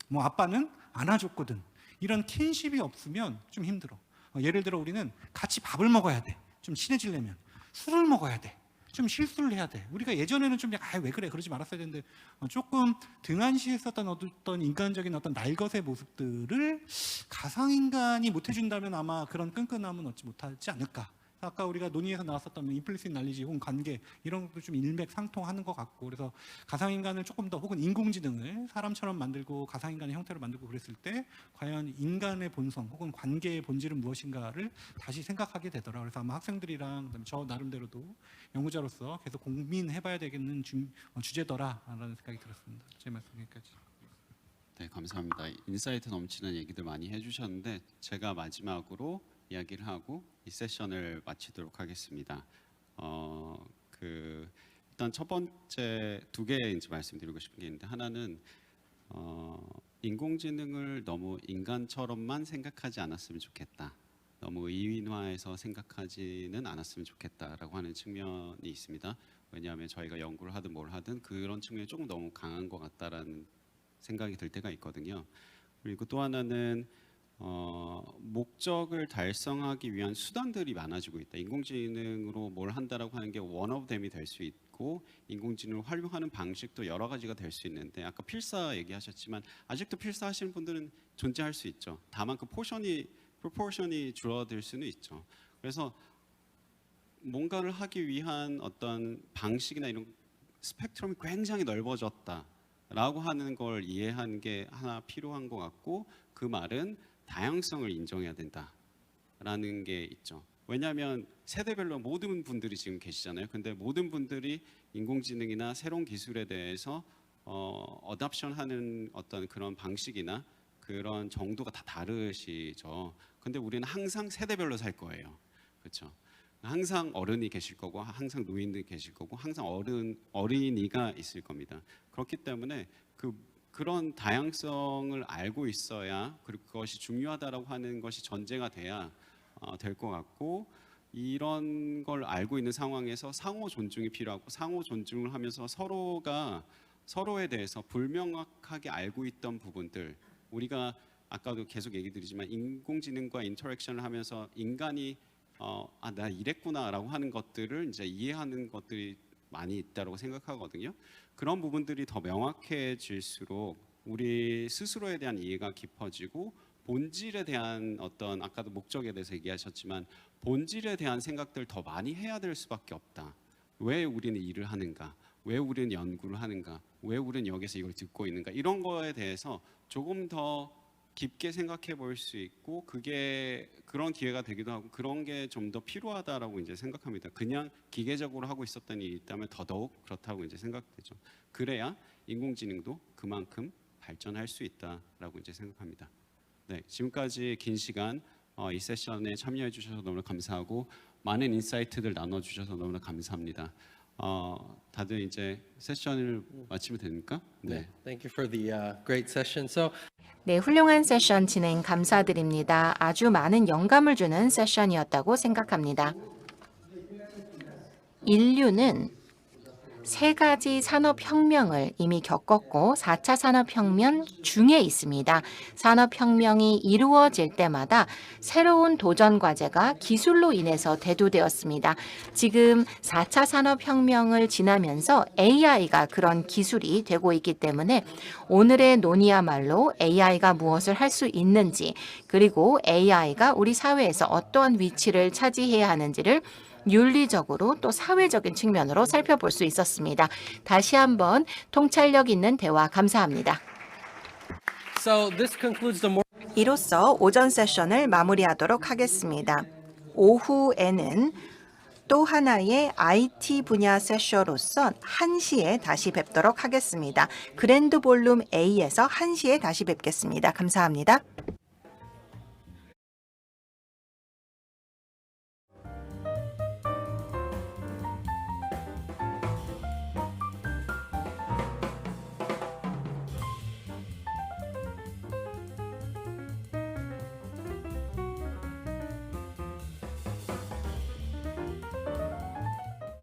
뭐 아빠는 안아줬거든, 이런 킨십이 없으면 좀 힘들어. 예를 들어 우리는 같이 밥을 먹어야 돼. 좀 친해지려면 술을 먹어야 돼. 좀 실수를 해야 돼. 우리가 예전에는 좀 왜 그래 그러지 말았어야 되는데 조금 등한시했었던 어떤 인간적인 어떤 날것의 모습들을 가상인간이 못해준다면 아마 그런 끈끈함은 얻지 못하지 않을까. 아까 우리가 논의에서 나왔었던 임플리시트 날리지 혹은 관계, 이런 것도 좀 일맥상통하는 것 같고, 그래서 가상인간을 조금 더, 혹은 인공지능을 사람처럼 만들고 가상인간의 형태로 만들고 그랬을 때 과연 인간의 본성 혹은 관계의 본질은 무엇인가를 다시 생각하게 되더라고요. 그래서 아마 학생들이랑 그다음에 저 나름대로도 연구자로서 계속 고민해봐야 되겠는 주제더라라는 생각이 들었습니다. 제 말씀 여기까지. 네, 감사합니다. 인사이트 넘치는 얘기들 많이 해주셨는데, 제가 마지막으로 이야기를 하고 이 세션을 마치도록 하겠습니다. 일단 첫 번째 두 개 이제 말씀드리고 싶은 게 있는데, 하나는 인공지능을 너무 인간처럼만 생각하지 않았으면 좋겠다. 너무 의인화해서 생각하지는 않았으면 좋겠다라고 하는 측면이 있습니다. 왜냐하면 저희가 연구를 하든 뭘 하든 그런 측면이 조금 너무 강한 것 같다라는 생각이 들 때가 있거든요. 그리고 또 하나는 목적을 달성하기 위한 수단들이 많아지고 있다. 인공지능으로 뭘 한다라고 하는 게 one of them이 될 수 있고, 인공지능을 활용하는 방식도 여러 가지가 될 수 있는데, 아까 필사 얘기하셨지만 아직도 필사하시는 분들은 존재할 수 있죠. 다만 그 proportion이 줄어들 수는 있죠. 그래서 뭔가를 하기 위한 어떤 방식이나 이런 스펙트럼이 굉장히 넓어졌다라고 하는 걸 이해하는 게 하나 필요한 것 같고, 그 말은 다양성을 인정해야 된다라는 게 있죠. 왜냐하면 세대별로 모든 분들이 지금 계시잖아요. 근데 모든 분들이 인공지능이나 새로운 기술에 대해서 어답션하는 어떤 그런 방식이나 그런 정도가 다 다르시죠. 근데 우리는 항상 세대별로 살 거예요. 그렇죠? 항상 어른이 계실 거고, 항상 노인들이 계실 거고, 항상 어린이가 있을 겁니다. 그렇기 때문에 그런 다양성을 알고 있어야, 그리고 그것이 중요하다라고 하는 것이 전제가 돼야 될 것 같고, 이런 걸 알고 있는 상황에서 상호 존중이 필요하고, 상호 존중을 하면서 서로가 서로에 대해서 불명확하게 알고 있던 부분들, 우리가 아까도 계속 얘기 드리지만 인공지능과 인터랙션을 하면서 인간이 나 이랬구나라고 하는 것들을 이제 이해하는 것들이 많이 있다고 생각하거든요. 그런 부분들이 더 명확해질수록 우리 스스로에 대한 이해가 깊어지고 본질에 대한 어떤 아까도 목적에 대해서 얘기하셨지만 본질에 대한 생각들 더 많이 해야 될 수밖에 없다. 왜 우리는 일을 하는가? 왜 우리는 연구를 하는가? 왜 우리는 여기서 이걸 듣고 있는가? 이런 거에 대해서 조금 더 깊게 생각해 볼 수 있고 그게 그런 기회가 되기도 하고 그런 게 좀 더 필요하다라고 이제 생각합니다. 그냥 기계적으로 하고 있었던 일이 있다면 더더욱 그렇다고 이제 생각되죠. 그래야 인공지능도 그만큼 발전할 수 있다라고 이제 생각합니다. 네, 지금까지 긴 시간 이 세션에 참여해 주셔서 너무나 감사하고 많은 인사이트들 나눠 주셔서 너무나 감사합니다. 다들 이제 세션을 마치면 됩니까? 네. Thank you for the great session. So 네, 훌륭한 세션 진행 감사드립니다. 아주 많은 영감을 주는 세션이었다고 생각합니다. 인류는 세 가지 산업혁명을 이미 겪었고 4차 산업혁명 중에 있습니다. 산업혁명이 이루어질 때마다 새로운 도전 과제가 기술로 인해서 대두되었습니다. 지금 4차 산업혁명을 지나면서 AI가 그런 기술이 되고 있기 때문에 오늘의 논의야말로 AI가 무엇을 할 수 있는지 그리고 AI가 우리 사회에서 어떠한 위치를 차지해야 하는지를 윤리적으로 또 사회적인 측면으로 살펴볼 수 있었습니다. 다시 한번 통찰력 있는 대화 감사합니다. So this concludes the 이로써 오전 세션을 마무리하도록 하겠습니다. 오후에는 또 하나의 IT 분야 세션으로서 1시에 다시 뵙도록 하겠습니다. 그랜드 볼룸 A에서 1시에 다시 뵙겠습니다. 감사합니다.